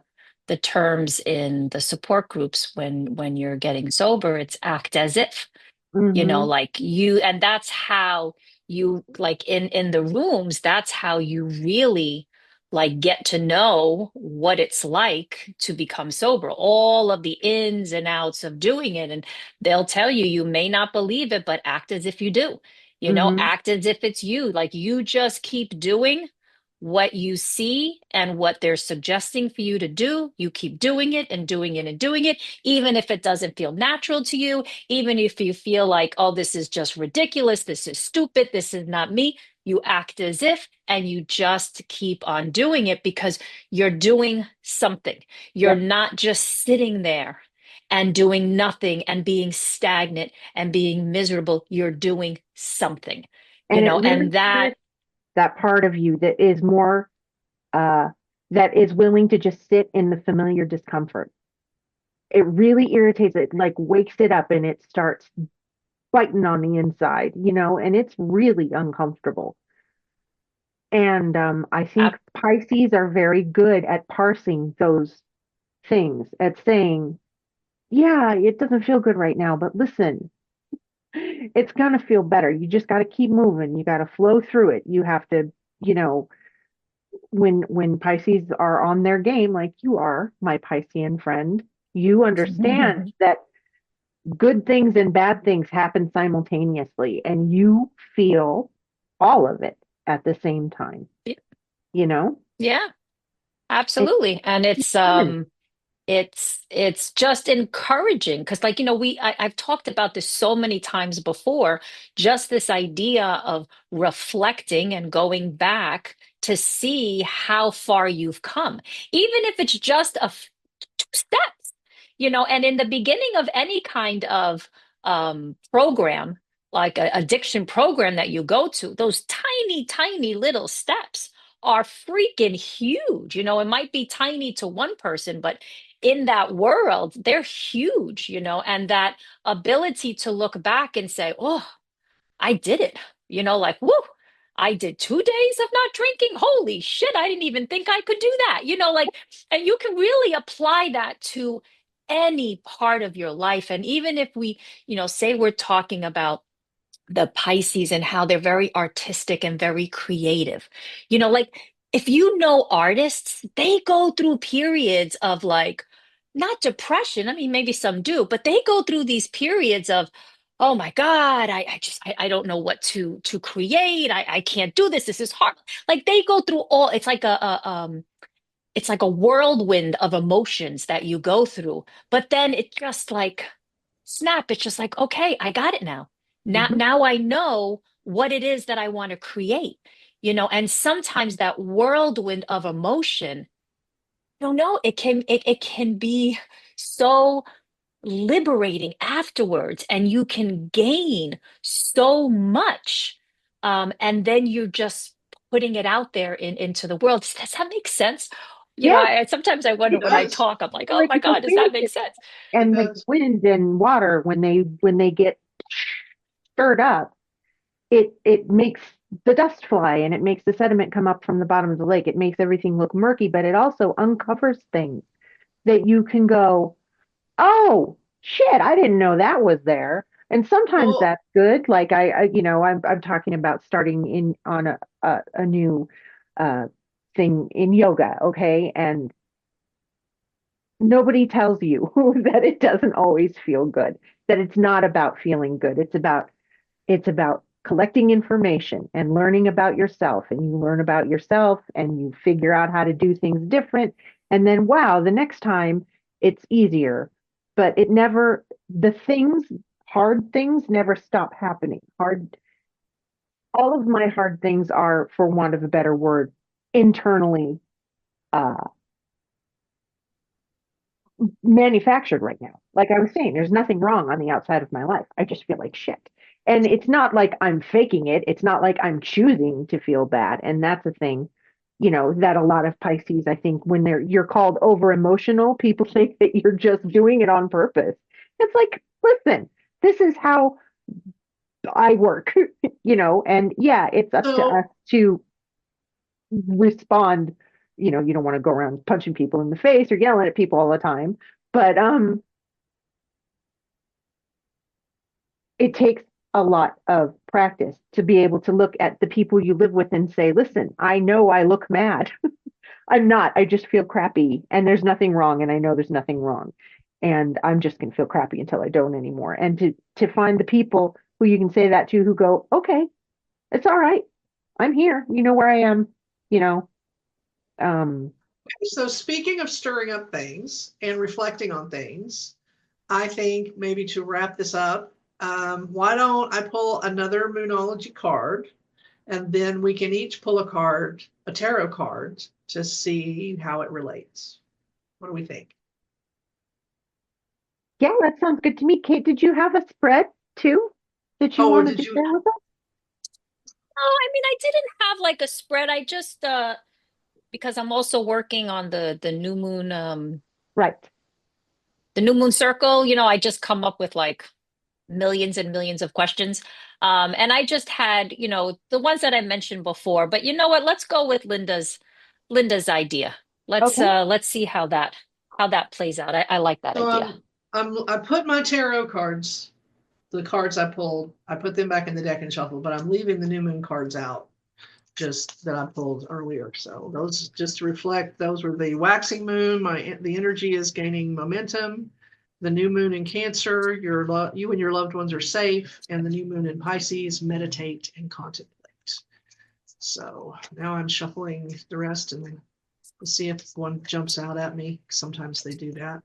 terms in the support groups when you're getting sober. It's act as if. Mm-hmm. Like you, and that's how you, like, in the rooms, that's how you really like get to know what it's like to become sober, all of the ins and outs of doing it. And they'll tell you, you may not believe it, but act as if you do. Mm-hmm. Act as if it's you. Like, you just keep doing what you see and what they're suggesting for you to do. You keep doing it and doing it and doing it, even if it doesn't feel natural to you, even if you feel like, oh, this is just ridiculous, this is stupid, this is not me. You act as if, and you just keep on doing it because you're doing something. You're Yep. not just sitting there and doing nothing and being stagnant and being miserable. You're doing something, And it really and that. irritates that part of you that is more, uh, that is willing to just sit in the familiar discomfort. It really irritates it, like wakes it up and it starts biting on the inside, and it's really uncomfortable. And I think Pisces are very good at parsing those things, at saying, yeah, it doesn't feel good right now, but listen, it's going to feel better. You just got to keep moving. You got to flow through it. You have to, you know, when Pisces are on their game, like you are, my Piscean friend, you understand that good things and bad things happen simultaneously, and you feel all of it at the same time. You know, Yeah, it's absolutely. And permanent. it's just encouraging because, like, I've talked about this so many times before, just this idea of reflecting and going back to see how far you've come, even if it's just two steps. And in the beginning of any kind of program, like a addiction program that you go to, those tiny, tiny little steps are freaking huge. It might be tiny to one person, but in that world, they're huge, and that ability to look back and say, oh, I did it, like, whoo, I did 2 days of not drinking. Holy shit, I didn't even think I could do that, like, and you can really apply that to any part of your life. And even if we, say we're talking about the Pisces and how they're very artistic and very creative. Like, if artists, they go through periods of, like, not depression. I mean, maybe some do, but they go through these periods of, oh my God, I don't know what to create. I can't do this. This is hard. Like, they go through all, it's like a whirlwind of emotions that you go through. But then it just like snap, it's just like, okay, I got it now. Mhm. Now I know what it is that I want to create, and sometimes that whirlwind of emotion, it can be so liberating afterwards, and you can gain so much. And then you're just putting it out there into the world. Does that make sense? Yeah, Sometimes I wonder It when I does. talk, I'm like, oh my electrical God, does that make fields sense? It and like does. wind and water when they get stirred up, it makes the dust fly and it makes the sediment come up from the bottom of the lake. It makes everything look murky, but it also uncovers things that you can go, oh shit, I didn't know that was there. And sometimes Well, that's good. Like I'm talking about starting in on a new uh thing in yoga, okay? And nobody tells you that it doesn't always feel good, that it's not about feeling good. It's about collecting information and learning about yourself. And you learn about yourself and you figure out how to do things different. And then, wow, the next time it's easier. But it never, the things, hard things never stop happening. All of my hard things are, for want of a better word, internally uh, manufactured right now. Like I was saying, there's nothing wrong on the outside of my life. I just feel like shit. And it's not like I'm faking it. It's not like I'm choosing to feel bad. And that's a thing, that a lot of Pisces, I think, when you're called over emotional, people think that you're just doing it on purpose. It's like, listen, this is how I work, and yeah, it's up to us so to respond. You know, you don't want to go around punching people in the face or yelling at people all the time, but it takes a lot of practice to be able to look at the people you live with and say, listen, I know I look mad. I'm not. I just feel crappy and there's nothing wrong and I know there's nothing wrong. And I'm just going to feel crappy until I don't anymore. And to find the people who you can say that to who go, okay, it's all right. I'm here. You know where I am, you know. Um, So speaking of stirring up things and reflecting on things, I think maybe to wrap this up, why don't I pull another Moonology card, and then we can each pull a card, a tarot card, to see how it relates. What do we think? yeah, that sounds good to me. Kate, did you have a spread too that you Oh, or wanted did to you? share with us? Oh, I mean, I didn't have like a spread. I just because I'm also working on the new moon Right. the new moon circle, I just come up with like millions and millions of questions. And I just had, the ones that I mentioned before, but you know what? Let's go with Linda's idea. Let's Okay. let's see how that plays out. I like that So idea. I put my tarot cards, the cards I pulled, I put them back in the deck and shuffle, but I'm leaving the new moon cards out, just that I pulled earlier. So those just to reflect, those were the waxing moon. The energy is gaining momentum. The new moon in Cancer, you and your loved ones are safe, and the new moon in Pisces, meditate and contemplate. So now I'm shuffling the rest and we'll see if one jumps out at me. Sometimes they do that.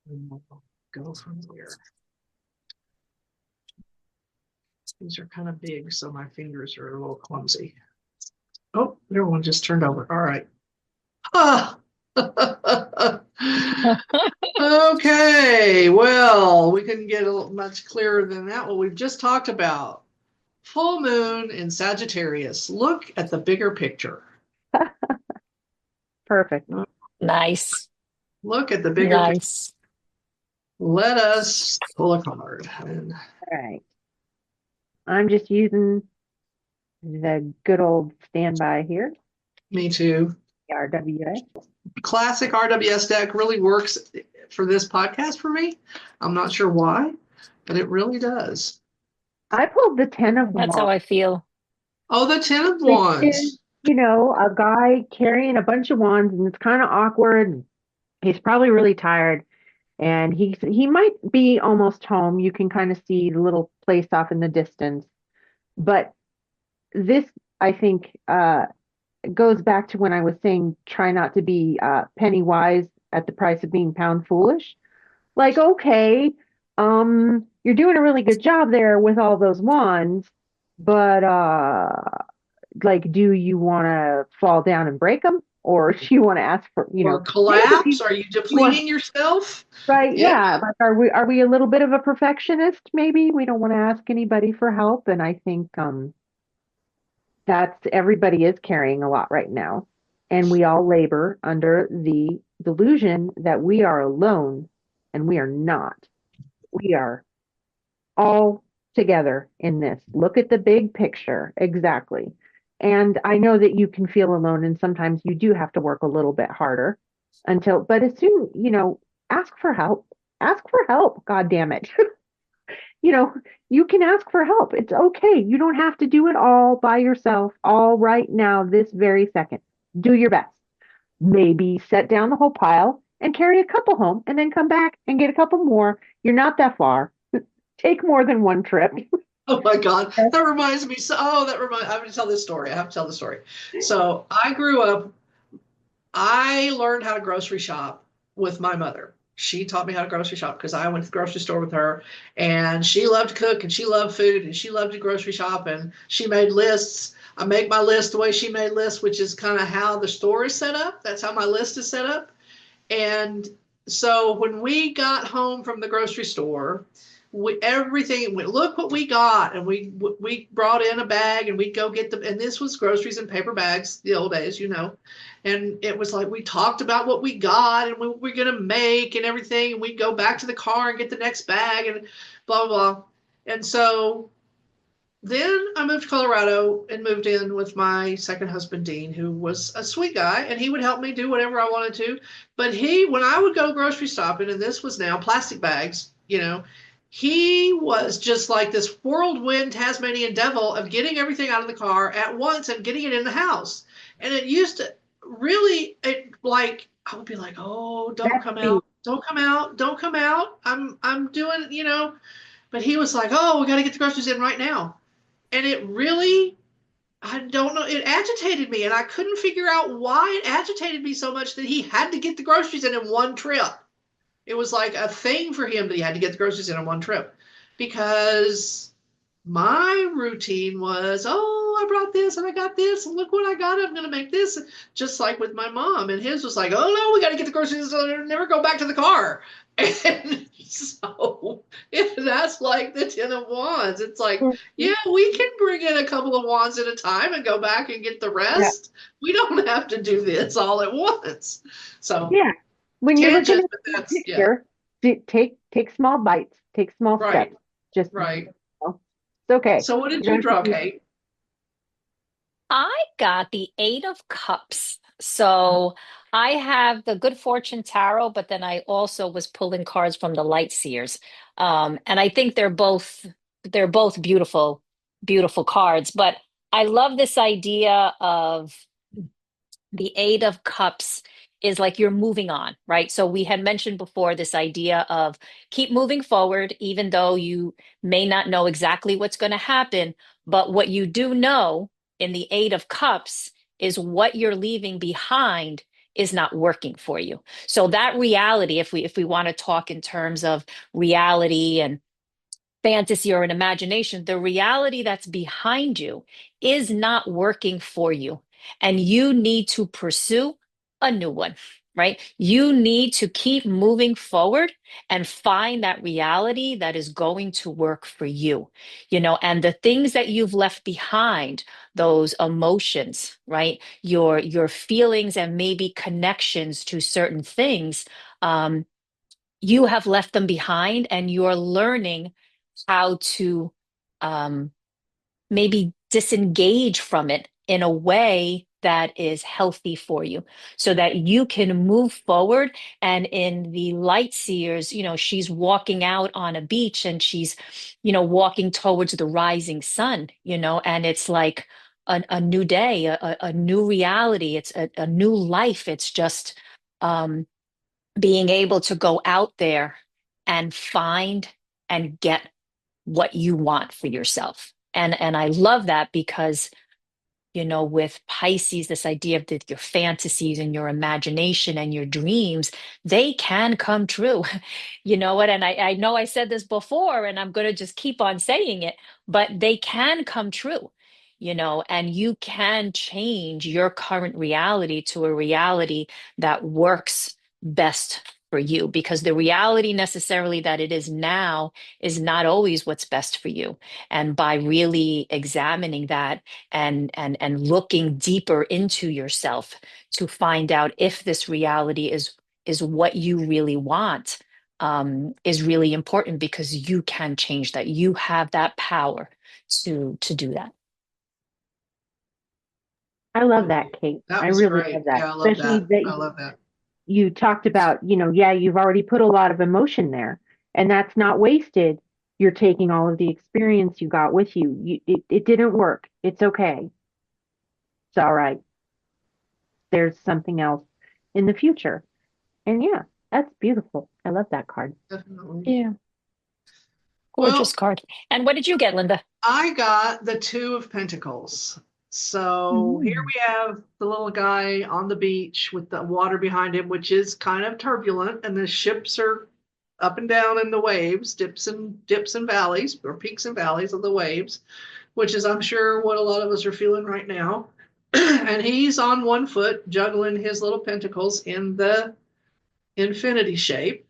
And we'll go from there. These are kind of big, so my fingers are a little clumsy. Oh, there one just turned over. All right. Ah. Okay, well, we couldn't get much clearer than that. What we've just talked about. Full moon in Sagittarius. Look at the bigger picture. Perfect. Nice. Look at the bigger picture. Nice. Let us pull a card. And All right. I'm just using the good old standby here, me too. the RWA. Classic RWS deck really works for this podcast for me. I'm not sure why, but it really does. I pulled the 10 of That's how wands, I feel. Oh, the 10 of which is, Wands. a guy carrying a bunch of wands, and it's kind of awkward. He's probably really tired, and he might be almost home. You can kind of see the little place off in the distance. But this, I think, goes back to when I was saying try not to be penny wise at the price of being pound foolish. Like, okay, you're doing a really good job there with all those wands, but like, do you want to fall down and break them, or do you want to ask for, Or maybe collapse? Are you you want, depleting yourself? right? Yeah. Yeah, like, are we a little bit of a perfectionist? Maybe we don't want to ask anybody for help, and I think that's everybody is carrying a lot right now, and we all labor under the delusion that we are alone, and we are not. We are all together in this. Look at the big picture. Exactly. And I know that you can feel alone and sometimes you do have to work a little bit harder but as soon, ask for help. Ask for help. God damn it. you know, you can ask for help. It's okay. You don't have to do it all by yourself, all right now, this very second. Do your best. Maybe set down the whole pile and carry a couple home and then come back and get a couple more. You're not that far. Take more than one trip. Oh my God. That reminds me. I have to tell this story. I have to tell the story. So I grew up, I learned how to grocery shop with my mother. She taught me how to grocery shop because I went to the grocery store with her, and she loved to cook and she loved food and she loved to grocery shop, and she made lists. I make my list the way she made lists, which is kind of how the store is set up. That's how my list is set up. And so when we got home from the grocery store, look what we got, and we brought in a bag, and we'd go get and this was groceries in paper bags, the old days, and it was like we talked about what we got and what we're gonna make and everything, and we'd go back to the car and get the next bag and blah blah blah. And so then I moved to Colorado and moved in with my second husband, Dean, who was a sweet guy, and he would help me do whatever I wanted to. But when I would go grocery shopping, and this was now plastic bags, he was just like this whirlwind Tasmanian devil of getting everything out of the car at once and getting it in the house. And it used to really, I would be like, oh, don't That's come the out, don't come out, don't come out. I'm doing, but he was like, oh, we got to get the groceries in right now. And it really, I don't know, it agitated me. And I couldn't figure out why it agitated me so much that he had to get the groceries in one trip. It was like a thing for him that he had to get the groceries in one trip. Because my routine was, oh, I brought this and I got this, and look what I got. I'm going to make this, just like with my mom. And his was like, oh, no, we got to get the groceries and never go back to the car. And so that's like the 10 of Wands. It's like, yeah, we can bring in a couple of wands at a time and go back and get the yeah. rest. We don't have to do this all at once. So, Yeah. When you're looking tangent, at but the that's, yeah, picture, take small bites, take small right, steps. Just, right. it's okay. So, what did You you don't have draw, to be- Kate? I got the Eight of Cups. So I have the Good Fortune Tarot, but then I also was pulling cards from the Light Seers. And I think they're both beautiful, beautiful cards. But I love this idea of the Eight of Cups is like you're moving on, right? So we had mentioned before this idea of keep moving forward, even though you may not know exactly what's going to happen. But what you do know in the Eight of Cups is what you're leaving behind is not working for you. So that reality, if we want to talk in terms of reality and fantasy or an imagination, the reality that's behind you is not working for you. And you need to pursue a new one, right? You need to keep moving forward and find that reality that is going to work for you, and the things that you've left behind, those emotions, right? Your feelings and maybe connections to certain things. You have left them behind and you're learning how to um, maybe disengage from it in a way that is healthy for you so that you can move forward. And in the Light Seers, she's walking out on a beach and she's walking towards the rising sun, and it's like a new day, a new reality. It's a new life. It's just being able to go out there and find and get what you want for yourself. And I love that because with Pisces, this idea of your fantasies and your imagination and your dreams, they can come true. You know what? And I know I said this before, and I'm going to just keep on saying it, but they can come true, and you can change your current reality to a reality that works best for you because the reality necessarily that it is now is not always what's best for you. And by really examining that and looking deeper into yourself to find out if this reality is what you really want, is really important because you can change that. You have that power to do that. I love that, Kate. That I was really great. love that. Yeah, I love Especially that. I that love that. you talked about, yeah, you've already put a lot of emotion there, and that's not wasted. You're taking all of the experience you got with you. It didn't work. It's okay. It's all right. There's something else in the future. And yeah, that's beautiful. I love that card. Definitely. Yeah. Gorgeous Well, card. And what did you get, Linda? I got the Two of Pentacles. So here Mm. we have the little guy on the beach with the water behind him, which is kind of turbulent, and the ships are up and down in the waves, dips and valleys, or peaks and valleys of the waves, which is, I'm sure, what a lot of us are feeling right now. And he's on one foot, juggling his little pentacles in the infinity shape,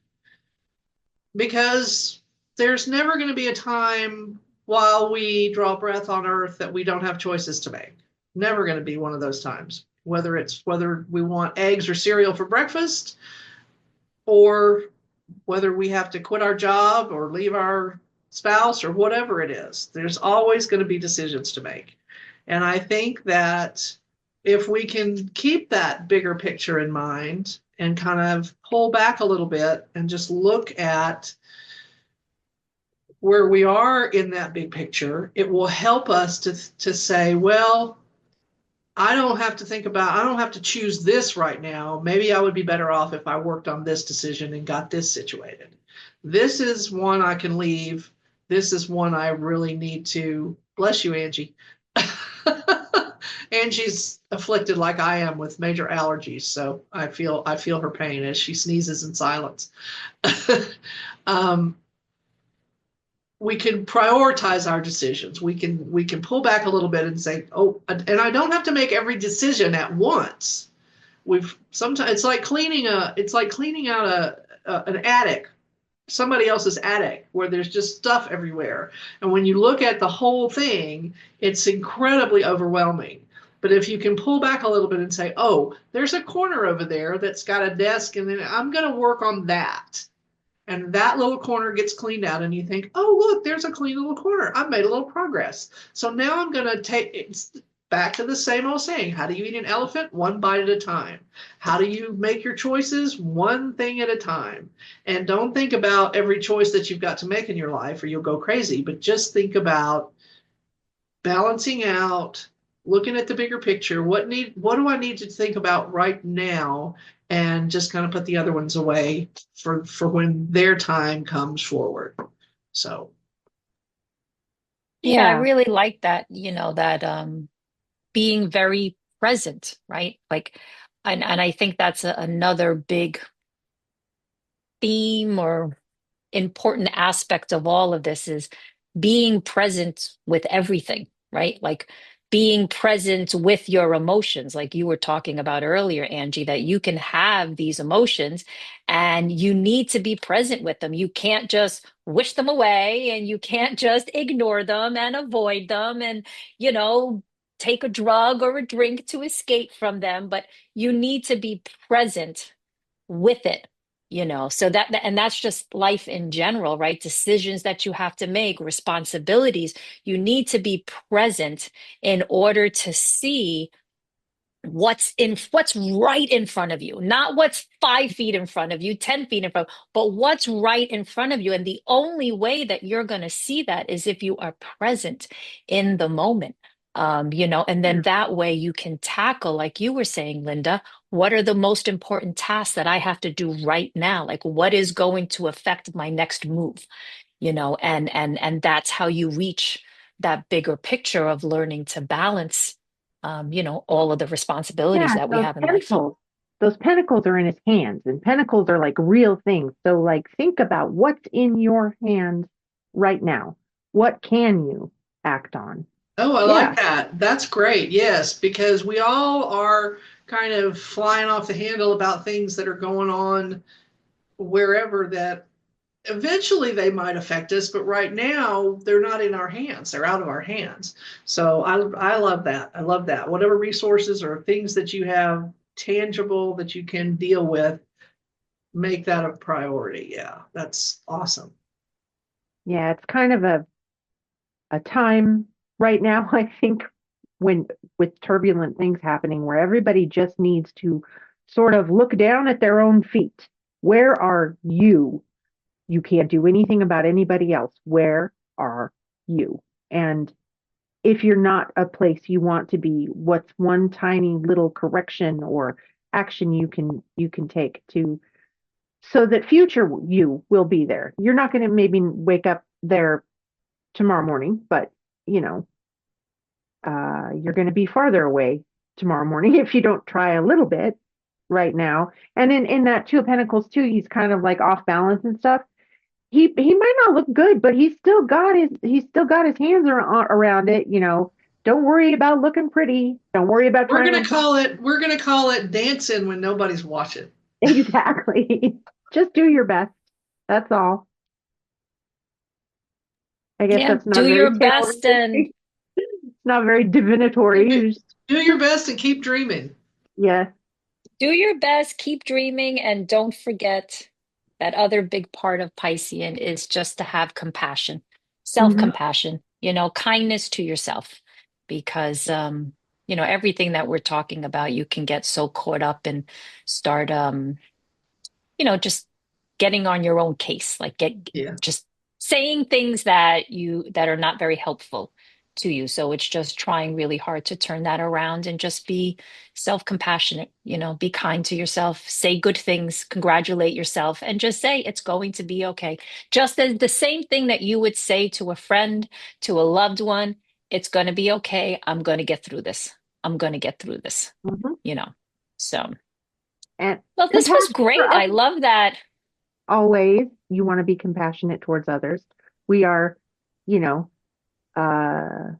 because there's never going to be a time while we draw breath on earth that we don't have choices to make. Never going to be one of those times, whether we want eggs or cereal for breakfast, or whether we have to quit our job or leave our spouse, or whatever it is. There's always going to be decisions to make. And I think that if we can keep that bigger picture in mind and kind of pull back a little bit and just look at where we are in that big picture, it will help us to say, well, I don't have to choose this right now. Maybe I would be better off if I worked on this decision and got this situated. This is one I can leave. This is one I really need to, bless you, Angie. Angie's afflicted like I am with major allergies, so I feel her pain as she sneezes in silence. We can prioritize our decisions. We can pull back a little bit and say, oh, and I don't have to make every decision at once. Sometimes it's like cleaning out an attic, somebody else's attic, where there's just stuff everywhere. And when you look at the whole thing, it's incredibly overwhelming. But if you can pull back a little bit and say, oh, there's a corner over there that's got a desk, and then I'm going to work on that. And that little corner gets cleaned out, and you think, oh, look, there's a clean little corner. I've made a little progress. So now I'm going to take it back to the same old saying. How do you eat an elephant? One bite at a time. How do you make your choices? One thing at a time. And don't think about every choice that you've got to make in your life or you'll go crazy, but just think about balancing out, looking at the bigger picture. What do I need to think about right now? And just kind of put the other ones away for when their time comes forward. So. Yeah, I Yeah. really like that, that being very present, right? Like, and I think that's another big theme or important aspect of all of this is being present with everything, right? Like being present with your emotions, like you were talking about earlier, Angie, that you can have these emotions and you need to be present with them. You can't just wish them away and you can't just ignore them and avoid them and, you know, take a drug or a drink to escape from them, but you need to be present with it, so and that's just life in general, right? Decisions that you have to make, responsibilities. You need to be present in order to see what's right in front of you, not what's 5 feet in front of you, 10 feet in front, but what's right in front of you. And the only way that you're going to see that is if you are present in the moment. And then that way you can tackle, like you were saying, Linda, what are the most important tasks that I have to do right now? Like what is going to affect my next move? And that's how you reach that bigger picture of learning to balance all of the responsibilities Yeah, that we those have in life. pentacles. Those pentacles are in his hands, and pentacles are like real things. So, like, think about what's in your hand right now. What can you act on? Oh, I Yeah, like that. That's great. Yes, because we all are kind of flying off the handle about things that are going on wherever that eventually they might affect us, but right now they're not in our hands. They're out of our hands. So I love that. I love that. Whatever resources or things that you have tangible that you can deal with, make that a priority. Yeah, that's awesome. yeah. It's kind of a time right now, I think, when with turbulent things happening, where everybody just needs to sort of look down at their own feet. Where are you? You can't do anything about anybody else. Where are you? And if you're not a place you want to be, what's one tiny little correction or action you can take to so that future you will be there. You're not going to maybe wake up there tomorrow morning, but you know, you're going to be farther away tomorrow morning if you don't try a little bit right now. And in that Two of Pentacles too, he's kind of like off balance and stuff. He might not look good, but he's still got his hands around it. Don't worry about looking pretty. Don't worry about We're trying gonna to call it dancing when nobody's watching. exactly. Just do your best. That's all. I guess Yeah, that's not do very your tarot best and related. It's not very divinatory. Do your best and keep dreaming. Yeah, keep dreaming, and don't forget that other big part of Piscean is just to have compassion. self-compassion, kindness to yourself, because everything that we're talking about, you can get so caught up and start just getting on your own case, like Yeah. just saying things that are not very helpful to you. So it's just trying really hard to turn that around and just be self-compassionate, be kind to yourself, say good things, congratulate yourself, and just say it's going to be okay. Just as the same thing that you would say to a friend, to a loved one, it's going to be okay. I'm going to get through this. I'm going to get through this, Mhm. So, And well, this was compassion for great. I others. love that. Always, you want to be compassionate towards others. We are, you know, uh,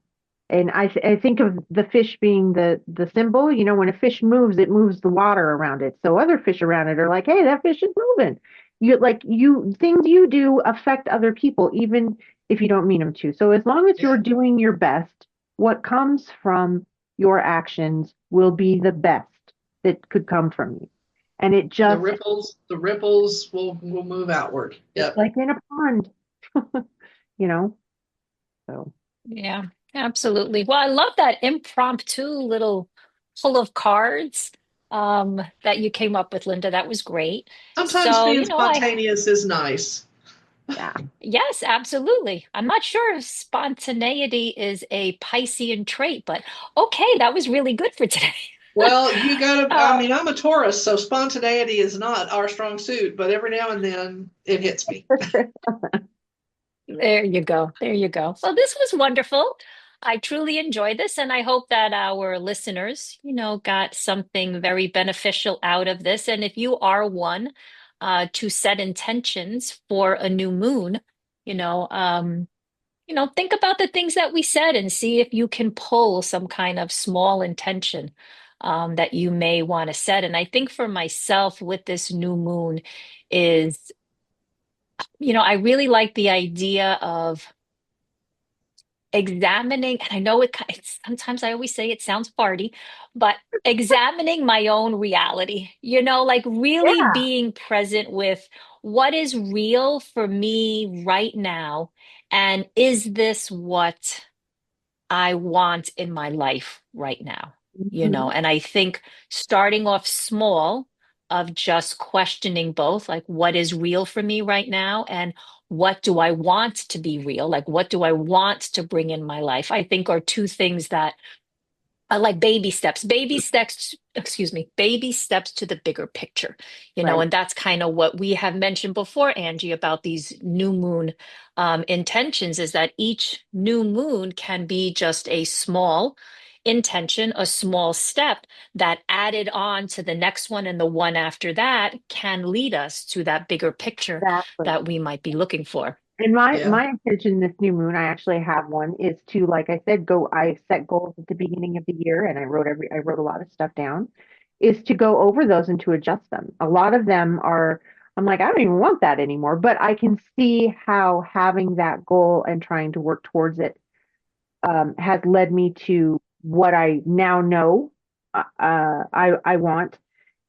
and I think of the fish being the symbol. When a fish moves, it moves the water around it. So other fish around it are like, hey, that fish is moving. Things you do affect other people, even if you don't mean them to. So as long as you're Yeah. doing your best, what comes from your actions will be the best that could come from you. And it The just, ripples will move outward. it's Yep. like in a pond, you know. So Yeah, absolutely. Well, I love that impromptu little pull of cards that you came up with, Linda. That was great. Sometimes So, being spontaneous is nice. yeah. yes, absolutely. I'm not sure if spontaneity is a Piscean trait, but okay, that was really good for today. Well, you gotta, I Uh, mean, I'm a Taurus, so spontaneity is not our strong suit, but every now and then it hits me. There you go. There you go. So this was wonderful. I truly enjoyed this, and I hope that our listeners, got something very beneficial out of this. And if you are one to set intentions for a new moon, you know, um, think about the things that we said and see if you can pull some kind of small intention that you may want to set. And I think for myself with this new moon is, I really like the idea of examining, and I know sometimes I always say it sounds farty, but examining my own reality, like really Yeah. being present with what is real for me right now. And is this what I want in my life right now, Mhm. and I think starting off small of just questioning both, like what is real for me right now and what do I want to be real? Like, what do I want to bring in my life? I think are two things that like baby steps, excuse me, baby steps to the bigger picture, Right. and that's kind of what we have mentioned before, Angie, about these new moon intentions is that each new moon can be just a small intention, a small step that added on to the next one and the one after that can lead us to that bigger picture Exactly. that we might be looking for. And my Yeah. my intention this new moon, I actually have one, is to, like I said, I set goals at the beginning of the year and I wrote a lot of stuff down, is to go over those and to adjust them. A lot of them are, I'm like, I don't even want that anymore, but I can see how having that goal and trying to work towards it has led me to what I now know I want.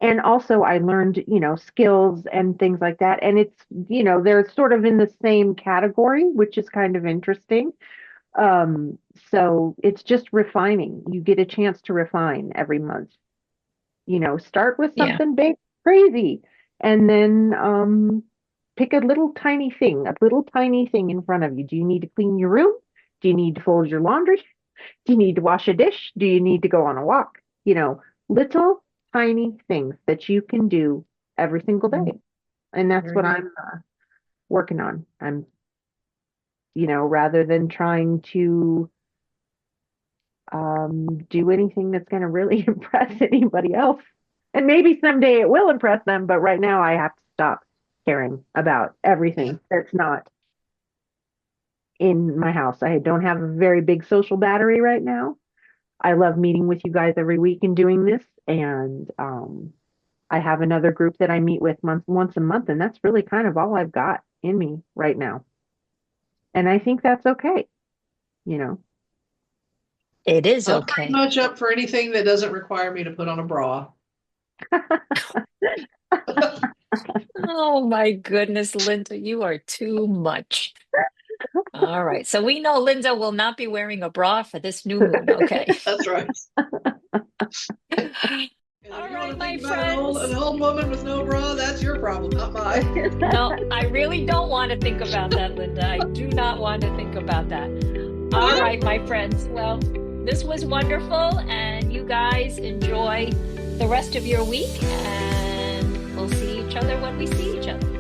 And also I learned, skills and things like that. And it's, they're sort of in the same category, which is kind of interesting. Um, so it's just refining. You get a chance to refine every month. Start with Yeah. something big, crazy, and then pick a little tiny thing in front of you. Do you need to clean your room? Do you need to fold your laundry? Do you need to wash a dish? Do you need to go on a walk? Little tiny things that you can do every single day. And that's Very what good. I'm working on. I'm, rather than trying to do anything that's going to really impress anybody else. And maybe someday it will impress them, but right now I have to stop caring about everything that's not in my house. I don't have a very big social battery right now. I love meeting with you guys every week and doing this. And I have another group that I meet with once a month, and that's really kind of all I've got in me right now. And I think that's okay, you know. It is I'm pretty okay. much up for anything that doesn't require me to put on a bra. Oh my goodness, Linda, you are too much. All right. So we know Linda will not be wearing a bra for this new moon. Okay. That's right. And All if you want right, to my think about an friends. old woman with no bra, that's your problem, not mine. No, I really don't want to think about that, Linda. I do not want to think about that. All right, my friends. Well, this was wonderful, and you guys enjoy the rest of your week, and we'll see each other when we see each other.